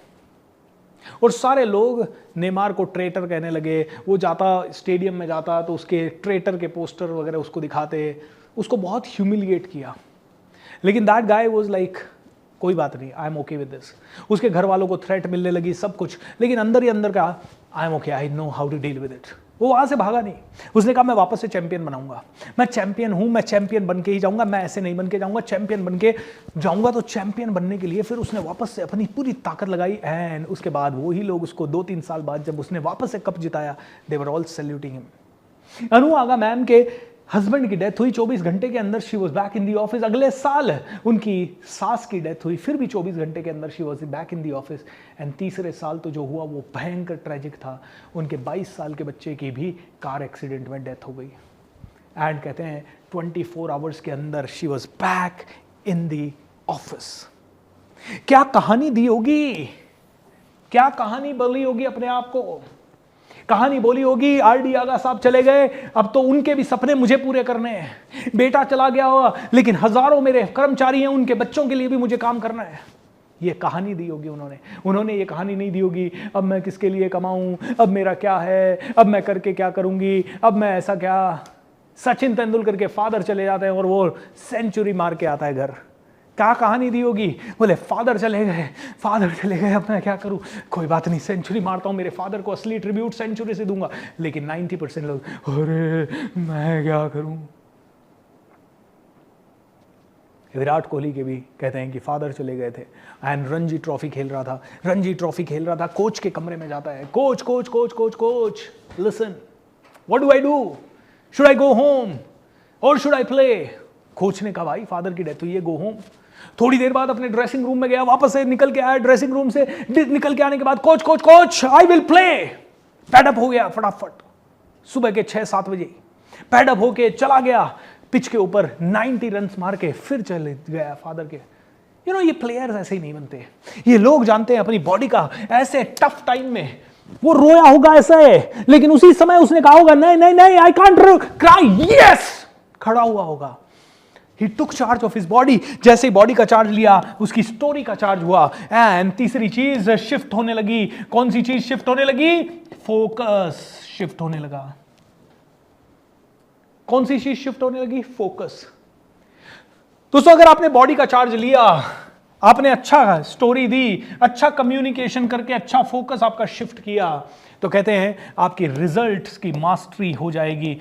और सारे लोग नेमार को ट्रेटर कहने लगे। वो जाता स्टेडियम में जाता तो उसके ट्रेटर के पोस्टर वगैरह उसको दिखाते, उसको बहुत ह्यूमिलिएट किया, लेकिन दैट गाय वाज लाइक कोई बात नहीं, आई एम ओके विद दिस। उसके घर वालों को थ्रेट मिलने लगी, सब कुछ, लेकिन अंदर ही अंदर कहा I am okay, I know how to deal with it. वो वहां से भागा नहीं, उसने कहा मैं वापस से चैंपियन बनाऊंगा, मैं चैंपियन हूं, मैं चैंपियन बन के ही जाऊंगा, मैं ऐसे नहीं बन के जाऊंगा, चैंपियन बन के जाऊंगा। तो चैंपियन बनने के लिए फिर उसने वापस से अपनी पूरी ताकत लगाई, एंड उसके बाद वही लोग उसको 2-3 साल बाद जब उसने वापस से कप जिताया, they were all saluting him. Anu Aga ma'am के हस्बैंड की डेथ हुई 24 घंटे के अंदर, she was back in the office. अगले साल उनकी सास की डेथ हुई, फिर भी 24 घंटे के अंदर she was back in the office. And तीसरे साल तो जो हुआ वो भयंकर ट्रेजिक था, उनके 22 साल के बच्चे की भी कार एक्सीडेंट में डेथ हो गई। एंड कहते हैं 24 आवर्स के अंदर she was back in the office. क्या कहानी दी होगी, क्या कहानी बोली होगी अपने आप को, कहानी बोली होगी आरडी आगा साहब चले गए, अब तो उनके भी सपने मुझे पूरे करने हैं। बेटा चला गया होगा, लेकिन हजारों मेरे कर्मचारी हैं, उनके बच्चों के लिए भी मुझे काम करना है। ये कहानी दी होगी उन्होंने ये कहानी नहीं दी होगी अब मैं किसके लिए कमाऊं, अब मेरा क्या है, अब मैं करके क्या करूंगी, अब मैं ऐसा क्या। सचिन तेंदुलकर के फादर चले जाते हैं और वो सेंचुरी मार के आता है घर। क्या कहानी दी होगी, बोले फादर चले गए, अब मैं क्या करूं, कोई बात नहीं, सेंचुरी मारता हूं, मेरे फादर को असली ट्रिब्यूट सेंचुरी से दूंगा। लेकिन 90% लोग अरे मैं क्या करूं। विराट कोहली के भी कहते हैं कि फादर चले गए थे एंड रणजी ट्रॉफी खेल रहा था, कोच के कमरे में जाता है, coach listen, what do I do, should I go home और शुड आई प्ले। कोच ने कहा भाई फादर की डेथ हुई है, गो होम। थोड़ी देर बाद अपने ड्रेसिंग रूम में गया, वापस से निकल के आया ड्रेसिंग रूम से, निकल के आने के बाद coach I will play. Paid up हो गया फटाफट, सुबह के 6-7 बजे पैडअप होके चला गया पिच के ऊपर, 90 रन मार के फिर चले गया फादर के। ये प्लेयर्स ऐसे ही नहीं बनते, ये लोग जानते हैं अपनी बॉडी का, ऐसे टफ टाइम में वो रोया होगा ऐसे, लेकिन उसी समय उसने कहा होगा नहीं आई कांट क्राई, यस, खड़ा हुआ होगा। He took charge of his body। जैसे ही बॉडी का चार्ज लिया, उसकी स्टोरी का चार्ज हुआ। एंड तीसरी चीज शिफ्ट होने लगी। कौन सी चीज शिफ्ट होने लगी? फोकस शिफ्ट होने लगा। कौन सी चीज शिफ्ट होने लगी? फोकस। दोस्तों अगर आपने बॉडी का चार्ज लिया, आपने अच्छा स्टोरी दी, अच्छा कम्युनिकेशन करके अच्छा फोकस आपका शिफ्ट किया, तो कहते हैं आपकी रिजल्ट्स की मास्टरी हो जाएगी।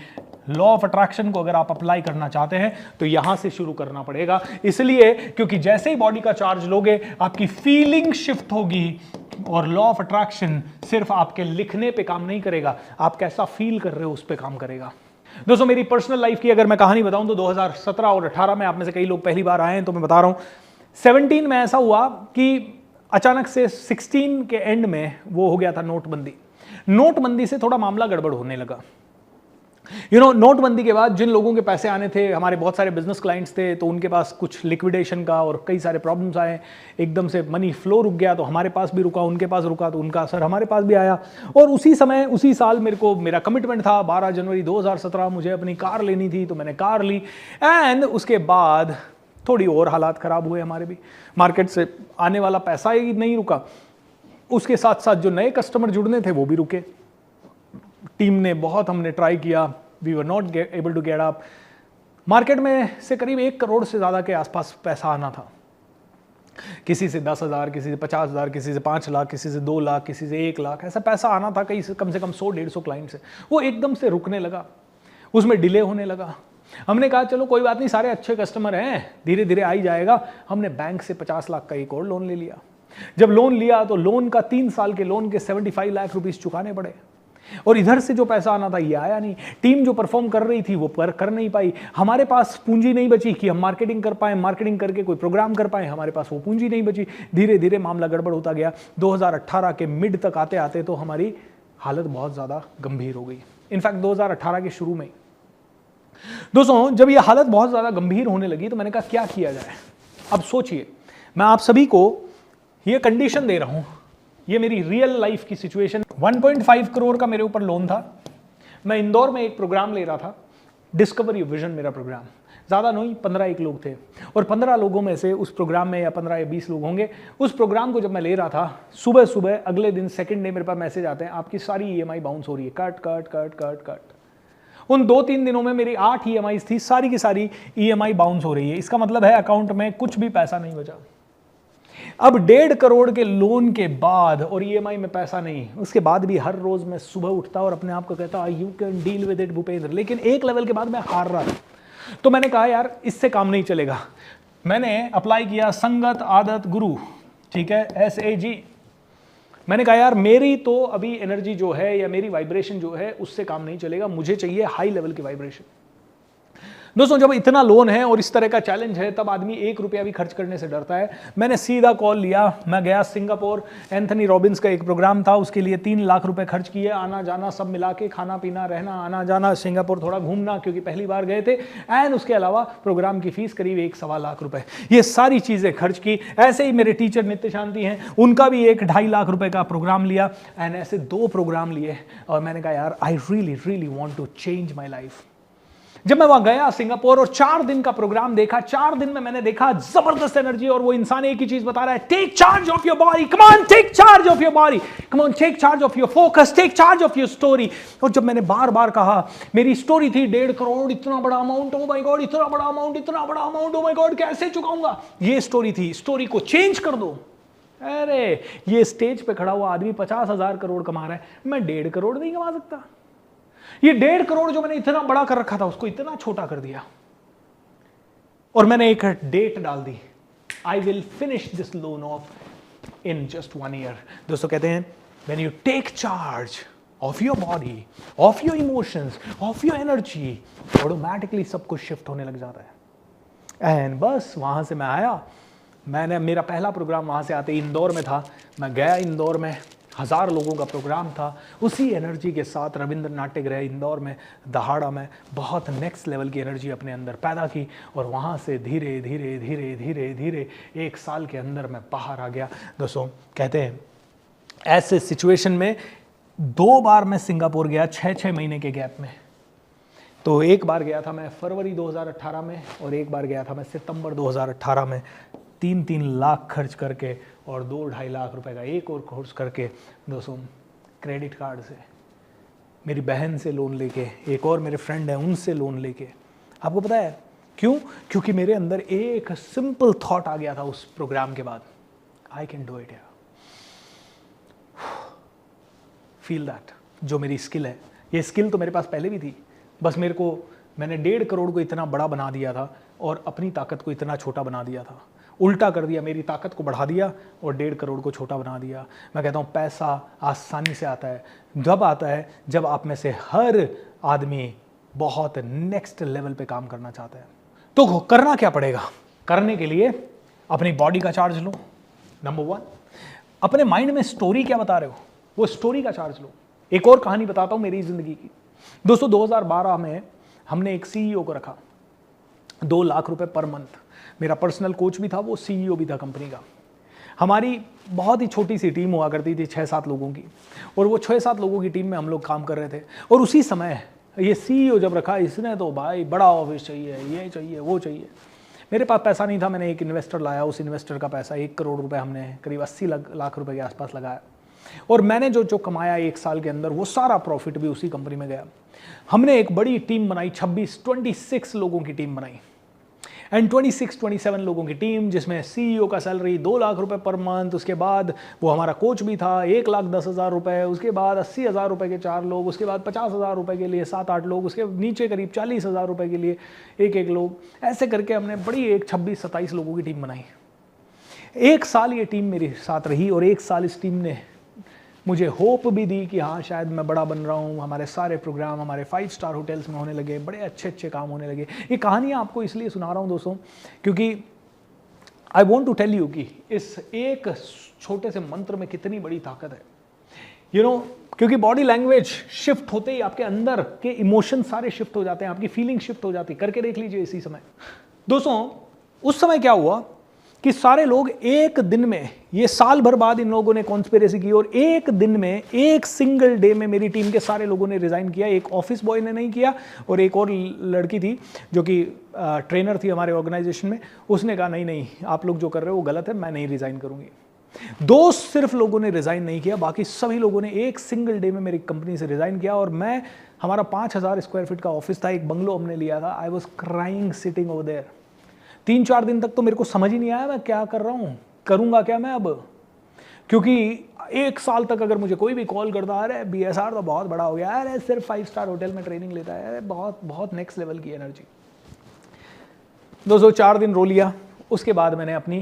लॉ ऑफ अट्रैक्शन को अगर आप अप्लाई करना चाहते हैं तो यहां से शुरू करना पड़ेगा, इसलिए क्योंकि जैसे ही बॉडी का चार्ज लोगे आपकी फीलिंग शिफ्ट होगी, और लॉ ऑफ अट्रैक्शन सिर्फ आपके लिखने पे काम नहीं करेगा, आप कैसा फील कर रहे हो उस पे काम करेगा। दोस्तों मेरी पर्सनल लाइफ की अगर मैं कहानी बताऊं तो 2017 और 18 में, आप में से कई लोग पहली बार आए हैं तो मैं बता रहा हूं, 17 में ऐसा हुआ कि अचानक से 16 के एंड में वो हो गया था नोटबंदी से थोड़ा मामला गड़बड़ होने लगा। नोटबंदी के बाद जिन लोगों के पैसे आने थे, हमारे बहुत सारे बिजनेस क्लाइंट्स थे, तो उनके पास कुछ लिक्विडेशन का और कई सारे प्रॉब्लम्स आए, एकदम से मनी फ्लो रुक गया, तो हमारे पास भी रुका, उनके पास रुका, तो उनका असर हमारे पास भी आया। और उसी समय उसी साल मेरा कमिटमेंट था 12 जनवरी 2017 मुझे अपनी कार लेनी थी, तो मैंने कार ली। एंड उसके बाद थोड़ी और हालात खराब हुए हमारे भी, मार्केट से आने वाला पैसा ही नहीं रुका, उसके साथ साथ जो नए कस्टमर जुड़ने थे वो भी रुके। टीम ने बहुत हमने ट्राई किया, we were not able to get up. Market में से करीब 1 करोड़ से ज़्यादा के आसपास पैसा आना था, किसी से 10,000, किसी से 50,000, किसी से 5 लाख, किसी से 2 लाख, किसी से 1 लाख, ऐसा पैसा आना था कई से कम 100-150 क्लाइंट से। वो एकदम से रुकने लगा, उसमें डिले होने लगा। हमने कहा चलो कोई बात नहीं, सारे अच्छे कस्टमर हैं, धीरे धीरे आ ही जाएगा। हमने बैंक से 50 लाख का एक और लोन ले लिया। जब लोन लिया तो लोन का 3 साल के लोन के 75 लाख रुपीस चुकाने पड़े, और इधर से जो पैसा आना था ये आया नहीं। टीम जो परफॉर्म कर रही थी वो कर नहीं पाई, हमारे पास पूंजी नहीं बची कि हम मार्केटिंग कर पाए, मार्केटिंग करके कोई प्रोग्राम कर पाए, हमारे पास वो पूंजी नहीं बची। धीरे धीरे मामला गड़बड़ होता गया। 2018 के मिड तक आते आते तो हमारी हालत बहुत ज़्यादा गंभीर हो गई। इनफैक्ट 2018 के शुरू में दोस्तों जब ये हालत बहुत ज़्यादा गंभीर होने लगी तो मैंने कहा क्या किया जाए। अब सोचिए, मैं आप सभी को ये कंडीशन दे रहा हूँ, ये मेरी रियल लाइफ की सिचुएशन। 1.5 करोड़ का मेरे ऊपर लोन था। मैं इंदौर में एक प्रोग्राम ले रहा था, डिस्कवरी विजन मेरा प्रोग्राम, ज़्यादा नहीं 15-1 लोग थे, और 15 लोगों में से उस प्रोग्राम में या 15 या 20 लोग होंगे। उस प्रोग्राम को जब मैं ले रहा था, सुबह सुबह अगले दिन सेकंड डे मेरे पास मैसेज आते हैं आपकी सारी EMI बाउंस हो रही है, cut cut cut cut cut. उन 2-3 दिनों में मेरी 8 EMIs थी, सारी की सारी EMI बाउंस हो रही है। इसका मतलब है अकाउंट में कुछ भी पैसा नहीं बचा। अब 1.5 करोड़ के लोन के बाद और EMI में पैसा नहीं, उसके बाद भी हर रोज मैं सुबह उठता और अपने आप को कहता you can deal with it Bhupendra, लेकिन एक लेवल के बाद मैं हार रहा था। तो मैंने कहा यार इससे काम नहीं चलेगा। मैंने अप्लाई किया संगत आदत गुरु, ठीक है, SAG। मैंने कहा यार मेरी तो अभी एनर्जी जो है या मेरी वाइब्रेशन जो है उससे काम नहीं चलेगा, मुझे चाहिए हाई लेवल की वाइब्रेशन। दोस्तों जब इतना लोन है और इस तरह का चैलेंज है तब आदमी 1 रुपया भी खर्च करने से डरता है। मैंने सीधा कॉल लिया, मैं गया सिंगापुर, एंथनी रॉबिन्स का एक प्रोग्राम था, उसके लिए 3 लाख रुपए खर्च किए, आना जाना सब मिला के, खाना पीना रहना, आना जाना, सिंगापुर थोड़ा घूमना क्योंकि पहली बार गए थे, एंड उसके अलावा प्रोग्राम की फीस करीब 1-1.25 लाख रुपए, ये सारी चीजें खर्च की। ऐसे ही मेरे टीचर नित्य शांति हैं, उनका भी 1-2.5 लाख रुपए का प्रोग्राम लिया, एंड ऐसे 2 प्रोग्राम लिए और मैंने कहा यार I really want to change my life. जब मैं वहां गया सिंगापुर और 4 दिन का प्रोग्राम देखा, 4 दिन में मैंने देखा जबरदस्त एनर्जी, और वो इंसान एक ही चीज बता रहा है, take charge of your body, come on take charge of your body, come on take charge of your focus, take charge of your story. और जब मैंने बार बार कहा, मेरी स्टोरी थी 1.5 करोड़, इतना बड़ा अमाउंट, ओ माय गॉड, इतना बड़ा अमाउंट, इतना बड़ा अमाउंट, ओ माय गॉड, कैसे चुकाऊंगा, ये स्टोरी थी। स्टोरी को चेंज कर दो। अरे ये स्टेज पे खड़ा हुआ आदमी 50,000 करोड़ कमा रहा है, मैं 1.5 करोड़ नहीं कमा सकता? ये 1.5 करोड़ जो मैंने इतना बड़ा कर रखा था उसको इतना छोटा कर दिया, और मैंने एक डेट डाल दी, I will finish this loan off in just 1 year. दोस्तों कहते हैं when you take charge of your body, of your emotions, of your energy, automatically सब कुछ शिफ्ट होने लग जाता है। एंड बस वहां से मैं आया, मेरा पहला प्रोग्राम वहां से आते इंदौर में था। मैं गया इंदौर में, 1000 लोगों का प्रोग्राम था, उसी एनर्जी के साथ रविंद्र नाट्य गृह इंदौर में, दहाड़ा में बहुत नेक्स्ट लेवल की एनर्जी अपने अंदर पैदा की, और वहाँ से धीरे धीरे धीरे धीरे धीरे 1 साल के अंदर मैं बाहर आ गया। दोस्तों कहते हैं ऐसे सिचुएशन में 2 बार मैं सिंगापुर गया 6-6 महीने के गैप में। तो एक बार गया था मैं फरवरी 2018 में, और एक बार गया था मैं सितंबर 2018 में, 3-3 लाख खर्च करके और 2-2.5 लाख रुपए का एक और कोर्स करके, दोस्तों क्रेडिट कार्ड से, मेरी बहन से लोन लेके, एक और मेरे फ्रेंड हैं उनसे लोन लेके। आपको पता है क्यों? क्योंकि मेरे अंदर एक सिंपल थॉट आ गया था उस प्रोग्राम के बाद, आई कैन डू इट यार, फील दैट। जो मेरी स्किल है, ये स्किल तो मेरे पास पहले भी थी, बस मैंने 1.5 करोड़ को इतना बड़ा बना दिया था और अपनी ताकत को इतना छोटा बना दिया था, उल्टा कर दिया, मेरी ताकत को बढ़ा दिया और 1.5 करोड़ को छोटा बना दिया। मैं कहता हूँ पैसा आसानी से आता है, जब आता है जब आप में से हर आदमी बहुत नेक्स्ट लेवल पे काम करना चाहता है। तो करना क्या पड़ेगा? करने के लिए अपनी बॉडी का चार्ज लो, नंबर 1। अपने माइंड में स्टोरी क्या बता रहे हो, वो स्टोरी का चार्ज लो। एक और कहानी बताता हूँ मेरी जिंदगी की। दोस्तों 2012 में हमने एक CEO को रखा, 2 लाख रुपए पर मंथ। मेरा पर्सनल कोच भी था, वो CEO भी था कंपनी का। हमारी बहुत ही छोटी सी टीम हुआ करती थी, 6-7 लोगों की, और वो 6-7 लोगों की टीम में हम लोग काम कर रहे थे। और उसी समय ये CEO जब रखा, इसने तो भाई बड़ा ऑफिस चाहिए, ये चाहिए, वो चाहिए। मेरे पास पैसा नहीं था, मैंने एक इन्वेस्टर लाया, उस इन्वेस्टर का पैसा 1 करोड़ रुपए हमने करीब 80 लाख रुपए के आसपास लगाया, और मैंने जो कमाया 1 साल के अंदर वो सारा प्रॉफिट भी उसी कंपनी में गया। हमने एक बड़ी टीम बनाई, 26 लोगों की टीम बनाई, एंड 26-27 लोगों की टीम, जिसमें CEO का सैलरी 2 लाख रुपए पर मंथ, उसके बाद वो हमारा कोच भी था 1,10,000 रुपए, उसके बाद 80,000 रुपए के 4 लोग, उसके बाद 50,000 रुपए के लिए 7-8 लोग, उसके नीचे करीब 40,000 रुपए के लिए एक लोग। ऐसे करके हमने बड़ी एक 26-27 लोगों की टीम बनाई। 1 साल ये टीम मेरे साथ रही, और 1 साल इस टीम ने मुझे होप भी दी कि हाँ शायद मैं बड़ा बन रहा हूँ। हमारे सारे प्रोग्राम हमारे 5 स्टार होटल्स में होने लगे, बड़े अच्छे काम होने लगे। ये कहानियाँ आपको इसलिए सुना रहा हूँ दोस्तों, क्योंकि I want to tell you कि इस एक छोटे से मंत्र में कितनी बड़ी ताकत है। यू नो, क्योंकि बॉडी लैंग्वेज शिफ्ट होते ही आपके अंदर के इमोशन सारे शिफ्ट हो जाते हैं, आपकी फीलिंग शिफ्ट हो जाती है। करके देख लीजिए इसी समय। दोस्तों उस समय क्या हुआ कि सारे लोग एक दिन में, ये साल भर बाद इन लोगों ने कॉन्स्पिरेसी की, और एक दिन में, एक सिंगल डे में मेरी टीम के सारे लोगों ने रिजाइन किया। एक ऑफिस बॉय ने नहीं किया, और एक और लड़की थी जो कि ट्रेनर थी हमारे ऑर्गेनाइजेशन में, उसने कहा नहीं आप लोग जो कर रहे हो वो गलत है, मैं नहीं रिजाइन करूंगी। 2 सिर्फ लोगों ने रिजाइन नहीं किया, बाकी सभी लोगों ने एक सिंगल डे में मेरी कंपनी से रिजाइन किया। और मैं हमारा 5,000 स्क्वायर फीट का ऑफिस था, एक बंगलो हमने लिया था। I was crying sitting over there. 3-4 दिन तक तो मेरे को समझ ही नहीं आया मैं क्या कर रहा हूँ, करूँगा क्या मैं अब। क्योंकि 1 साल तक अगर मुझे कोई भी कॉल करता, अरे BSR तो बहुत बड़ा हो गया, अरे सिर्फ 5 स्टार होटल में ट्रेनिंग लेता है, अरे बहुत बहुत नेक्स्ट लेवल की एनर्जी। दोस्तों 4 दिन रो लिया। उसके बाद मैंने अपनी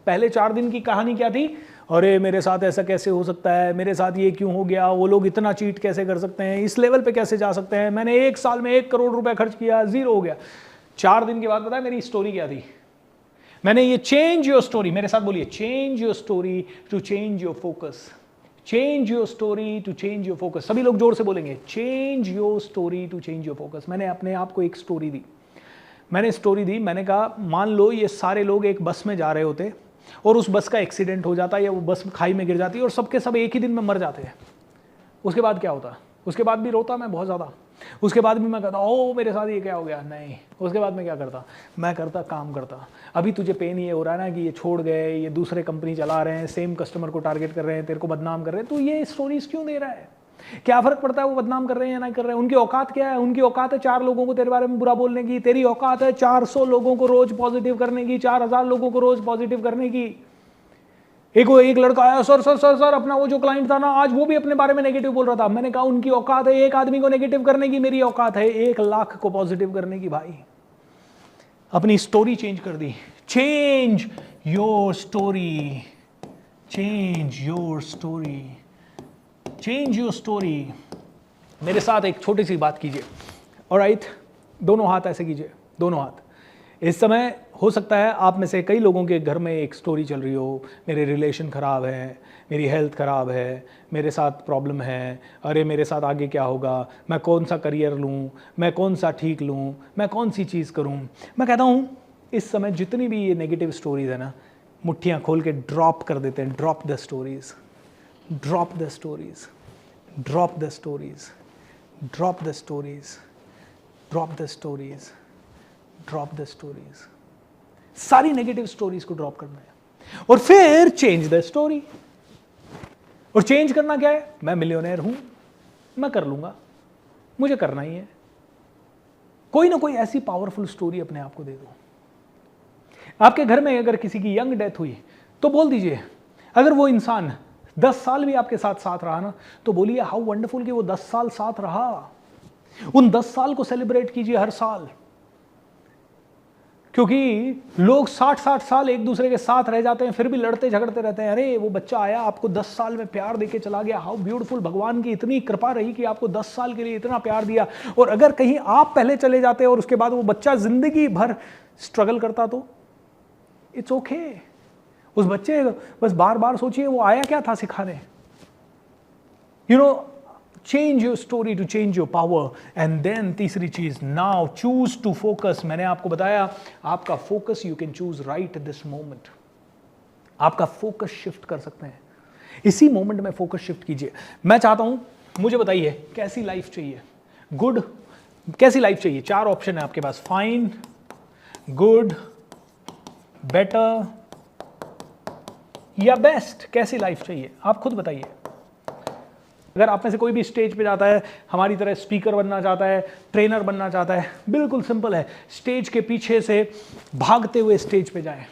पहले 4 दिन की कहानी क्या थी, अरे मेरे साथ ऐसा कैसे हो सकता है, मेरे साथ ये क्यों हो गया, वो लोग इतना चीट कैसे कर सकते हैं, इस लेवल पे कैसे जा सकते हैं, मैंने 1 साल में 1 करोड़ रुपए खर्च किया, जीरो हो गया। 4 दिन के बाद पता है मेरी स्टोरी क्या थी? मैंने ये चेंज योर स्टोरी, मेरे साथ बोलिए, change your story to change your focus. Change your story to change your focus. सभी लोग जोर से बोलेंगे, change your story to change your focus. मैंने अपने आप को एक स्टोरी दी। मैंने कहा मान लो ये सारे लोग एक बस में जा रहे होते और उस बस का एक्सीडेंट हो जाता या वो बस खाई में गिर जाती और सबके सब एक ही दिन में मर जाते हैं। उसके बाद क्या होता? उसके बाद भी रोता मैं बहुत ज़्यादा। उसके बाद भी मैं कहता ओ मेरे साथ ये क्या हो गया, नहीं। उसके बाद मैं क्या करता? मैं काम करता। अभी तुझे पेन ये हो रहा है ना कि ये छोड़ गए, ये दूसरे कंपनी चला रहे हैं, सेम कस्टमर को टारगेट कर रहे हैं, तेरे को बदनाम कर रहे हैं, तो ये स्टोरीज क्यों दे रहा है? क्या फर्क पड़ता है वो बदनाम कर रहे हैं या नहीं कर रहे हैं? उनकी औकात क्या है? उनकी औकात है 4 लोगों को तेरे बारे में बुरा बोलने की, तेरी औकात है 400 लोगों को रोज पॉजिटिव करने की, 4000 लोगों को रोज पॉजिटिव करने की। एक लड़का आया, सर अपना वो जो क्लाइंट था ना, आज वो भी अपने बारे में नेगेटिव बोल रहा था। मैंने कहा उनकी औकात है 1 आदमी को नेगेटिव करने की, मेरी औकात है 1 लाख को पॉजिटिव करने की। भाई अपनी स्टोरी चेंज कर दी। Change your story, change your story, change your story. मेरे साथ एक छोटी सी बात कीजिए, ऑलराइट? दोनों हाथ ऐसे कीजिए, दोनों हाथ। इस समय हो सकता है आप में से कई लोगों के घर में एक स्टोरी चल रही हो, मेरे रिलेशन ख़राब है, मेरी हेल्थ ख़राब है, मेरे साथ प्रॉब्लम है, अरे मेरे साथ आगे क्या होगा, मैं कौन सा करियर लूँ, मैं कौन सा ठीक लूँ, मैं कौन सी चीज़ करूँ। मैं कहता हूँ इस समय जितनी भी ये नेगेटिव स्टोरीज़ है ना, मुट्ठियाँ खोल के ड्रॉप कर देते हैं। Drop the stories, drop the stories, drop the stories, drop the stories, drop the stories, drop the stories. सारी नेगेटिव स्टोरीज को ड्रॉप करना है और फिर चेंज द स्टोरी। और चेंज करना क्या है? मैं मिलियनेयर हूं, मैं कर लूंगा, मुझे करना ही है। कोई ना कोई ऐसी पावरफुल स्टोरी अपने आप को दे दो। आपके घर में अगर किसी की यंग डेथ हुई तो बोल दीजिए, अगर वो इंसान 10 साल भी आपके साथ साथ रहा ना, तो बोलिए हाउ वंडरफुल कि वो 10 साल साथ रहा। उन 10 साल को सेलिब्रेट कीजिए हर साल। क्योंकि लोग 60-60 साल एक दूसरे के साथ रह जाते हैं, फिर भी लड़ते झगड़ते रहते हैं। अरे वो बच्चा आया, आपको 10 साल में प्यार देके चला गया, हाउ ब्यूटीफुल, भगवान की इतनी कृपा रही कि आपको 10 साल के लिए इतना प्यार दिया। और अगर कहीं आप पहले चले जाते और उसके बाद वो बच्चा जिंदगी भर स्ट्रगल करता तो इट्स ओके। उस बच्चे बस बार बार सोचिए वो आया क्या था सिखाने। You know, change your story to change your power. And then तीसरी चीज, नाउ चूज टू फोकस। मैंने आपको बताया आपका focus you can choose right this moment. आपका फोकस शिफ्ट कर सकते हैं, इसी मोमेंट में फोकस शिफ्ट कीजिए। मैं चाहता हूं, मुझे बताइए कैसी लाइफ चाहिए? गुड, कैसी लाइफ चाहिए? 4 ऑप्शन है आपके पास, फाइन, गुड, बेटर या बेस्ट। कैसी लाइफ चाहिए आप खुद बताइए। अगर आप में से कोई भी स्टेज पे जाता है, हमारी तरह स्पीकर बनना चाहता है, ट्रेनर बनना चाहता है, बिल्कुल सिंपल है, स्टेज के पीछे से भागते हुए स्टेज पे जाएं।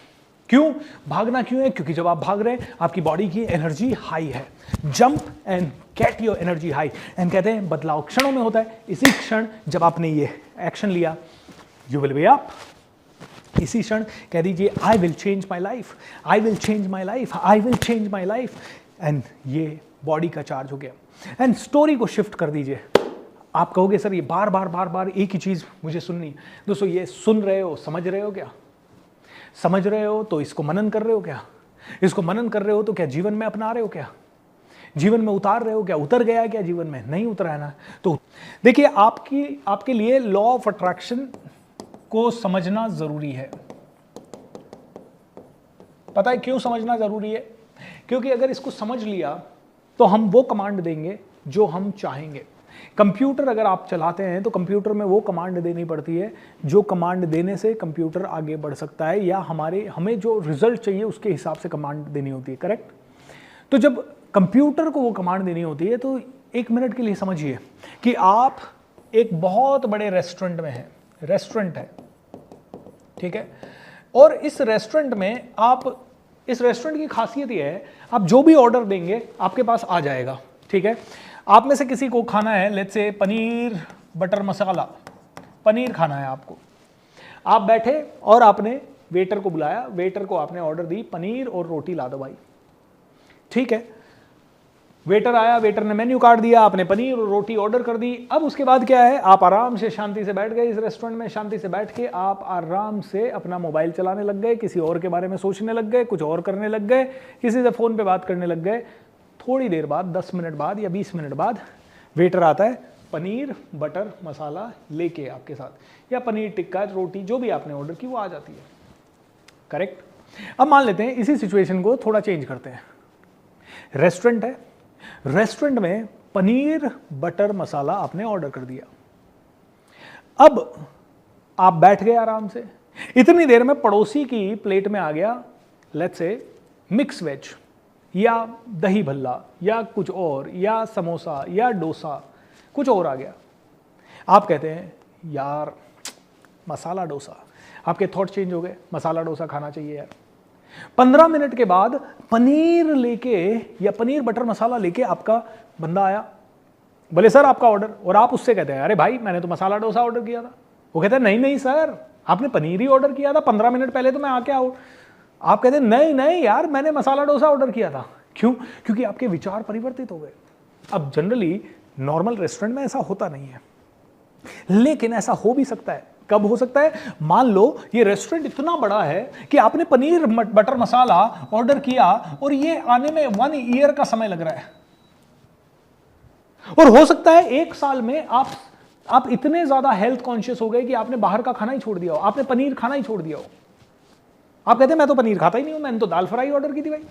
क्यों भागना? क्यों है? क्योंकि जब आप भाग रहे हैं आपकी बॉडी की एनर्जी हाई है। Jump and get your energy high. And कहते हैं बदलाव क्षणों में होता है। इसी क्षण जब आपने ये एक्शन लिया, यू विल बी अप। इसी क्षण कह दीजिए I will change my life, I will change my life, I will change my life. And ये बॉडी का चार्ज हो गया। एंड स्टोरी को शिफ्ट कर दीजिए। आप कहोगे सर ये बार बार एक ही चीज मुझे सुननी। दोस्तों ये सुन रहे हो, समझ रहे हो क्या? समझ रहे हो तो इसको मनन कर रहे हो क्या? इसको मनन कर रहे हो तो क्या जीवन में अपना रहे हो क्या? जीवन में उतार रहे हो क्या? उतर गया है क्या जीवन में? नहीं उतरा है ना। तो देखिए आपके लिए लॉ ऑफ अट्रैक्शन को समझना जरूरी है। पता है क्यों समझना जरूरी है? क्योंकि अगर इसको समझ लिया तो हम वो कमांड देंगे जो हम चाहेंगे। कंप्यूटर अगर आप चलाते हैं तो कंप्यूटर में वो कमांड देनी पड़ती है जो कमांड देने से कंप्यूटर आगे बढ़ सकता है, या हमें जो रिजल्ट चाहिए उसके हिसाब से कमांड देनी होती है। करेक्ट? तो जब कंप्यूटर को वो कमांड देनी होती है तो 1 मिनट के लिए समझिए कि आप एक बहुत बड़े रेस्टोरेंट में है, रेस्टोरेंट है, ठीक है, और इस रेस्टोरेंट में इस रेस्टोरेंट की खासियत ये है, आप जो भी ऑर्डर देंगे आपके पास आ जाएगा, ठीक है। आप में से किसी को खाना है, लेट्स से पनीर बटर मसाला, पनीर खाना है आपको, आप बैठे और आपने वेटर को बुलाया, वेटर को आपने ऑर्डर दी पनीर और रोटी ला दो भाई, ठीक है। वेटर आया, वेटर ने मेन्यू कार्ड दिया, आपने पनीर और रोटी ऑर्डर कर दी। अब उसके बाद क्या है, आप आराम से शांति से बैठ गए इस रेस्टोरेंट में, शांति से बैठ के आप आराम से अपना मोबाइल चलाने लग गए, किसी और के बारे में सोचने लग गए, कुछ और करने लग गए, किसी से फ़ोन पे बात करने लग गए। थोड़ी देर बाद, 10 मिनट बाद या 20 मिनट बाद वेटर आता है पनीर बटर मसाला लेके आपके साथ, या पनीर टिक्का रोटी जो भी आपने ऑर्डर की वो आ जाती है, करेक्ट। अब मान लेते हैं इसी सिचुएशन को थोड़ा चेंज करते हैं। रेस्टोरेंट है, रेस्टोरेंट में पनीर बटर मसाला आपने ऑर्डर कर दिया। अब आप बैठ गए आराम से, इतनी देर में पड़ोसी की प्लेट में आ गया लेट्स से मिक्स वेज या दही भल्ला या कुछ और, या समोसा या डोसा, कुछ और आ गया। आप कहते हैं यार मसाला डोसा, आपके थॉट चेंज हो गए, मसाला डोसा खाना चाहिए यार। 15 मिनट के बाद पनीर लेके या पनीर बटर मसाला लेके आपका बंदा आया, बोले सर आपका ऑर्डर, और आप उससे कहते हैं अरे भाई मैंने तो मसाला डोसा ऑर्डर किया था। वो कहते हैं नहीं नहीं सर आपने पनीर ही ऑर्डर किया था, 15 मिनट पहले तो मैं आके आऊँ। आप कहते हैं नहीं नहीं यार मैंने मसाला डोसा ऑर्डर किया था। क्यों? क्योंकि आपके विचार परिवर्तित हो गए। अब जनरली नॉर्मल रेस्टोरेंट में ऐसा होता नहीं है, लेकिन ऐसा हो भी सकता है। कब हो सकता है? मान लो ये रेस्टोरेंट इतना बड़ा है कि आपने पनीर बटर मसाला ऑर्डर किया और ये आने में 1 ईयर का समय लग रहा है, और हो सकता है 1 साल में आप इतने ज्यादा हेल्थ कॉन्शियस हो गए कि आपने बाहर का खाना ही छोड़ दिया हो, आपने पनीर खाना ही छोड़ दिया हो। आप कहते हैं मैं तो पनीर खाता ही नहीं हूं, मैंने तो दाल फ्राई ऑर्डर की थी भाई।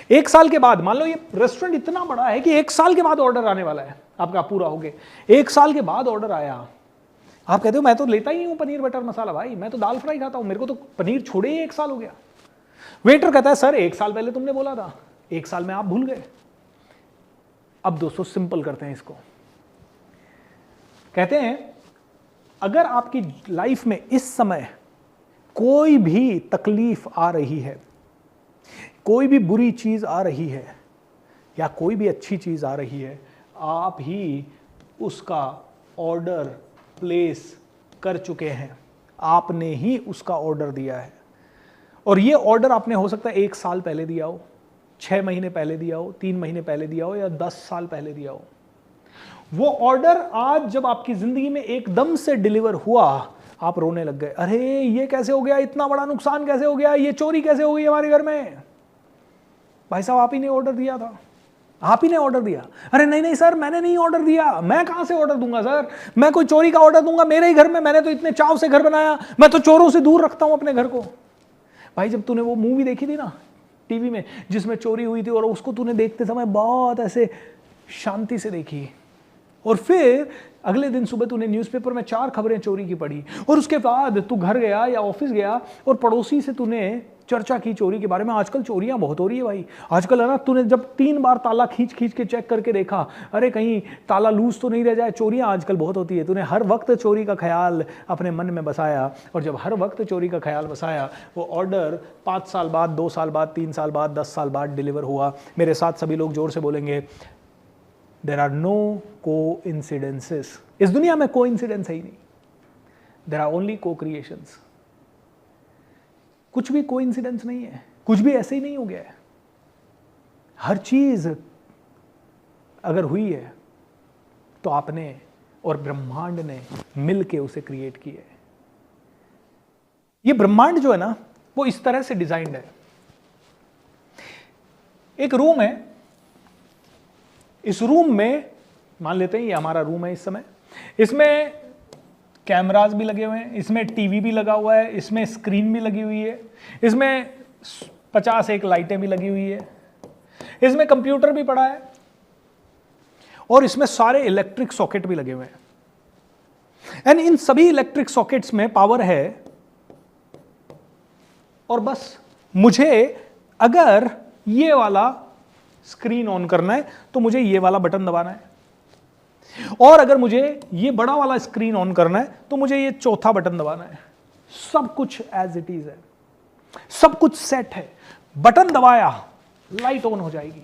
1 साल के बाद, मान लो ये रेस्टोरेंट इतना बड़ा है कि 1 साल के बाद ऑर्डर आने वाला है आपका पूरा हो गया, 1 साल के बाद ऑर्डर आया, आप कहते हो मैं तो लेता ही नहीं हूं पनीर बटर मसाला भाई, मैं तो दाल फ्राई खाता हूं, मेरे को तो पनीर छोड़े ही 1 साल हो गया। वेटर कहता है सर 1 साल पहले तुमने बोला था, 1 साल में आप भूल गए। अब दोस्तों सिंपल करते हैं इसको, कहते हैं अगर आपकी लाइफ में इस समय कोई भी तकलीफ आ रही है, कोई भी बुरी चीज आ रही है या कोई भी अच्छी चीज आ रही है, आप ही उसका ऑर्डर प्लेस कर चुके हैं, आपने ही उसका ऑर्डर दिया है। और ये ऑर्डर आपने हो सकता है 1 साल पहले दिया हो, 6 महीने पहले दिया हो, 3 महीने पहले दिया हो, या 10 साल पहले दिया हो। वो ऑर्डर आज जब आपकी जिंदगी में एकदम से डिलीवर हुआ, आप रोने लग गए, अरे ये कैसे हो गया, इतना बड़ा नुकसान कैसे हो गया, ये चोरी कैसे हो गई हमारे घर में। भाई साहब आप ही ने ऑर्डर दिया था, आप ही ने ऑर्डर दिया। अरे नहीं नहीं सर मैंने नहीं ऑर्डर दिया, मैं कहां से ऑर्डर दूंगा सर, मैं कोई चोरी का ऑर्डर दूंगा मेरे ही घर में, मैंने तो इतने चाव से घर बनाया, मैं तो चोरों से दूर रखता हूं अपने घर को। भाई जब तूने वो मूवी देखी थी ना टीवी में जिसमें चोरी हुई थी, और उसको तूने देखते समय बहुत ऐसे शांति से देखी, और फिर अगले दिन सुबह तूने न्यूज़पेपर में 4 खबरें चोरी की पढ़ी, और उसके बाद तू घर गया या ऑफिस गया और पड़ोसी से तूने चर्चा की चोरी के बारे में। आजकल चोरियां बहुत हो रही है भाई, आजकल है ना, तूने जब 3 बार ताला खींच के चेक करके देखा, अरे कहीं ताला लूज तो नहीं रह जाए, चोरियां आजकल बहुत होती है। तूने हर वक्त चोरी का ख्याल अपने मन में बसाया, और जब हर वक्त चोरी का ख्याल बसाया, वो ऑर्डर 5 साल बाद, 2 साल बाद, 3 साल बाद, 10 साल बाद डिलीवर हुआ। मेरे साथ सभी लोग जोर से बोलेंगे, देयर आर नो कोइंसिडेंसेस। इस दुनिया में कोइंसिडेंस है ही नहीं, देयर आर ओनली को क्रिएशंस। कुछ भी कोइंसिडेंस नहीं है, कुछ भी ऐसे ही नहीं हो गया है। हर चीज अगर हुई है तो आपने और ब्रह्मांड ने मिलके उसे क्रिएट की है। ये ब्रह्मांड जो है ना, वो इस तरह से डिजाइन्ड है। एक रूम है, इस रूम में मान लेते हैं ये हमारा रूम है इस समय, इसमें कैमरास भी लगे हुए हैं, इसमें टीवी भी लगा हुआ है, इसमें स्क्रीन भी लगी हुई है, इसमें 51 लाइटें भी लगी हुई है, इसमें कंप्यूटर भी पड़ा है, और इसमें सारे इलेक्ट्रिक सॉकेट भी लगे हुए हैं। एंड इन सभी इलेक्ट्रिक सॉकेट्स में पावर है, और बस मुझे अगर ये वाला स्क्रीन ऑन करना है तो मुझे ये वाला बटन दबाना है। और अगर मुझे ये बड़ा वाला स्क्रीन ऑन करना है तो मुझे ये चौथा बटन दबाना है। सब कुछ एज इट इज है, सब कुछ सेट है, बटन दबाया लाइट ऑन हो जाएगी।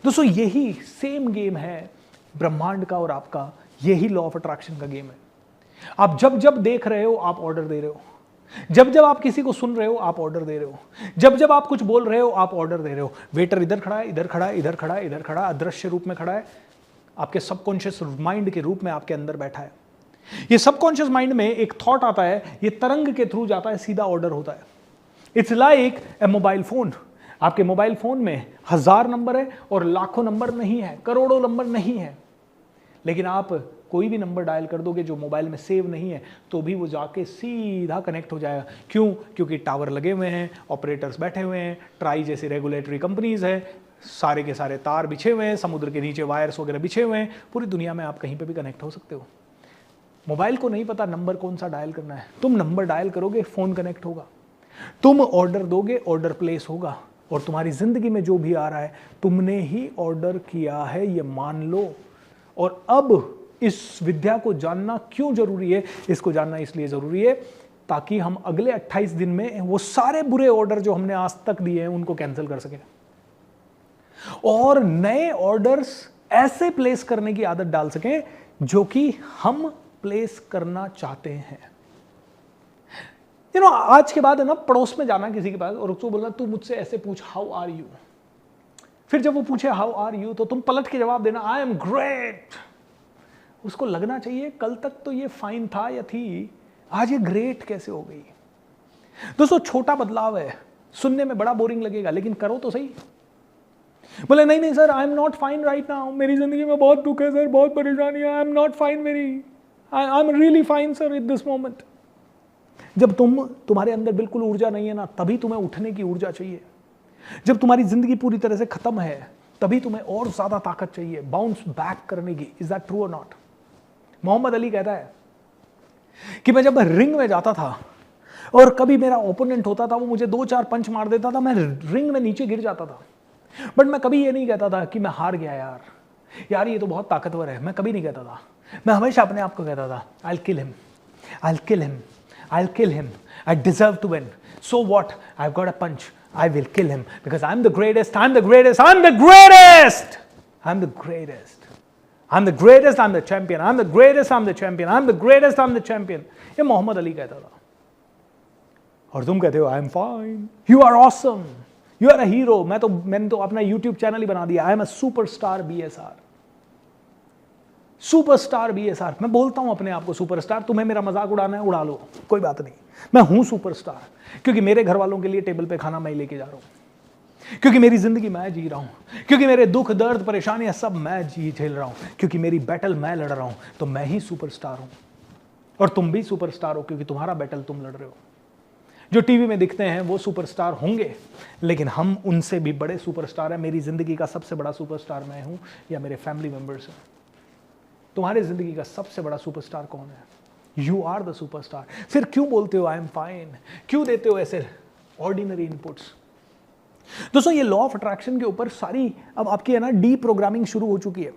दोस्तों यही सेम गेम है ब्रह्मांड का और आपका, यही लॉ ऑफ अट्रैक्शन का गेम है। आप जब जब देख रहे हो आप ऑर्डर दे रहे हो, जब जब आप किसी को सुन रहे हो आप ऑर्डर दे रहे हो, जब जब आप कुछ बोल रहे हो आप ऑर्डर दे रहे हो। वेटर इधर खड़ा है, इधर खड़ा है, इधर खड़ा है, इधर खड़ा है, अदृश्य रूप में खड़ा है, आपके सबकॉन्शियस माइंड के रूप में आपके अंदर बैठा है। ये सबकॉन्शियस माइंड में एक थॉट आता है, ये तरंग के थ्रू जाता है, सीधा ऑर्डर होता है। It's like a mobile phone. आपके मोबाइल फोन में 1000 नंबर है और लाखों नंबर नहीं है, करोड़ों नंबर नहीं है, लेकिन आप कोई भी नंबर डायल कर दोगे जो मोबाइल में सेव नहीं है तो भी वो जाके सीधा कनेक्ट हो जाएगा। क्यों? क्योंकि टावर लगे हुए हैं, ऑपरेटर्स बैठे हुए हैं, ट्राई जैसी रेगुलेटरी कंपनीज है, सारे के सारे तार बिछे हुए हैं, समुद्र के नीचे वायर्स वगैरह बिछे हुए हैं, पूरी दुनिया में आप कहीं पे भी कनेक्ट हो सकते हो। मोबाइल को नहीं पता नंबर कौन सा डायल करना है, तुम नंबर डायल करोगे, फोन कनेक्ट होगा, तुम ऑर्डर दोगे, ऑर्डर प्लेस होगा, और तुम्हारी जिंदगी में जो भी आ रहा है तुमने ही ऑर्डर किया है, ये मान लो। और अब इस विद्या को जानना क्यों जरूरी है? इसको जानना इसलिए जरूरी है ताकि हम अगले 28 दिन में वो सारे बुरे ऑर्डर जो हमने आज तक दिए हैं उनको कैंसिल कर सकें और नए ऑर्डर्स ऐसे प्लेस करने की आदत डाल सकें जो कि हम प्लेस करना चाहते हैं। आज के बाद है ना, पड़ोस में जाना किसी के पास और उसको बोलना तू मुझसे ऐसे पूछ, हाउ आर यू। फिर जब वो पूछे हाउ आर यू तो तुम पलट के जवाब देना, आई एम ग्रेट। उसको लगना चाहिए कल तक तो ये फाइन था या थी, आज ये ग्रेट कैसे हो गई। दोस्तों छोटा बदलाव है, सुनने में बड़ा बोरिंग लगेगा, लेकिन करो तो सही। बोले नहीं नहीं sir, I am not fine right now, मेरी जिंदगी में बहुत दुख है सर, बहुत परेशानी है, I am not fine, I am really fine sir in this moment. जब तुम्हारे अंदर बिल्कुल ऊर्जा नहीं है ना, तभी तुम्हें उठने की ऊर्जा चाहिए। जब तुम्हारी जिंदगी पूरी तरह से खत्म है तभी तुम्हें और ज्यादा ताकत चाहिए बाउंस बैक करने की। इज दैट ट्रू और नॉट? मोहम्मद अली कहता है कि मैं जब रिंग में जाता था और कभी मेरा ओपोनेंट होता था, वो मुझे 2-4 पंच मार देता था, मैं रिंग में नीचे गिर जाता था, बट मैं कभी ये नहीं कहता था कि मैं हार गया यार ये तो बहुत ताकतवर है। मैं कभी नहीं कहता था, मैं हमेशा अपने आप को कहता था I will kill him, I will kill him, I will kill him, I deserve to win, so what, I have got a punch, I will kill him because I am the greatest, I am the greatest, I am the greatest, I am the greatest, I'm the greatest, I'm the champion, I'm the greatest, I'm the champion, I'm the greatest, I'm the champion। ये मोहम्मद अली कहता था। और तुम कहते हो I am fine, you are awesome, you are a hero. मैंने तो अपना यूट्यूब चैनल ही बना दिया, I am a superstar BSR, superstar BSR। मैं बोलता हूं अपने आप को सुपरस्टार, तुम्हें मेरा मजाक उड़ाना है उड़ा लो, कोई बात नहीं, मैं हूं सुपरस्टार, क्योंकि मेरे घर वालों के लिए टेबल पे खाना मैं लेके जा रहा हूं, क्योंकि मेरी जिंदगी मैं जी रहा हूं, क्योंकि मेरे दुख दर्द परेशानियां सब मैं झेल रहा हूं, क्योंकि मेरी बैटल मैं लड़ रहा हूं, तो मैं ही सुपरस्टार हूं। और तुम भी सुपरस्टार हो क्योंकि तुम्हारा बैटल तुम लड़ रहे हो। जो टीवी में दिखते हैं वो सुपरस्टार होंगे, लेकिन हम उनसे भी बड़े सुपरस्टार हैं। मेरी जिंदगी का सबसे बड़ा सुपरस्टार मैं हूं या मेरे फैमिली मेंबर्स हैं। तुम्हारी जिंदगी का सबसे बड़ा सुपरस्टार कौन है? You are the superstar. फिर क्यों बोलते हो आई एम फाइन, क्यों देते हो ऐसे ऑर्डिनरी इनपुट्स? दोस्तों ये लॉ ऑफ अट्रैक्शन के ऊपर सारी अब आपकी है ना डी प्रोग्रामिंग शुरू हो चुकी है।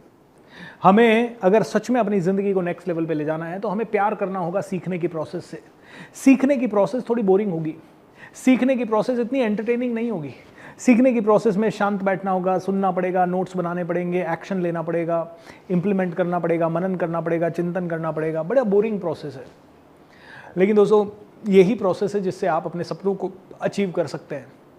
हमें अगर सच में अपनी जिंदगी को नेक्स्ट लेवल पे ले जाना है तो हमें प्यार करना होगा सीखने की प्रोसेस से। सीखने की प्रोसेस थोड़ी बोरिंग होगी, सीखने की प्रोसेस इतनी एंटरटेनिंग नहीं होगी। सीखने की प्रोसेस में शांत बैठना होगा, सुनना पड़ेगा, नोट्स बनाने पड़ेंगे, एक्शन लेना पड़ेगा, इंप्लीमेंट करना पड़ेगा, मनन करना पड़ेगा, चिंतन करना पड़ेगा। बड़ा बोरिंग प्रोसेस है, लेकिन दोस्तों यही प्रोसेस है जिससे आप अपने सपनों को अचीव कर सकते हैं।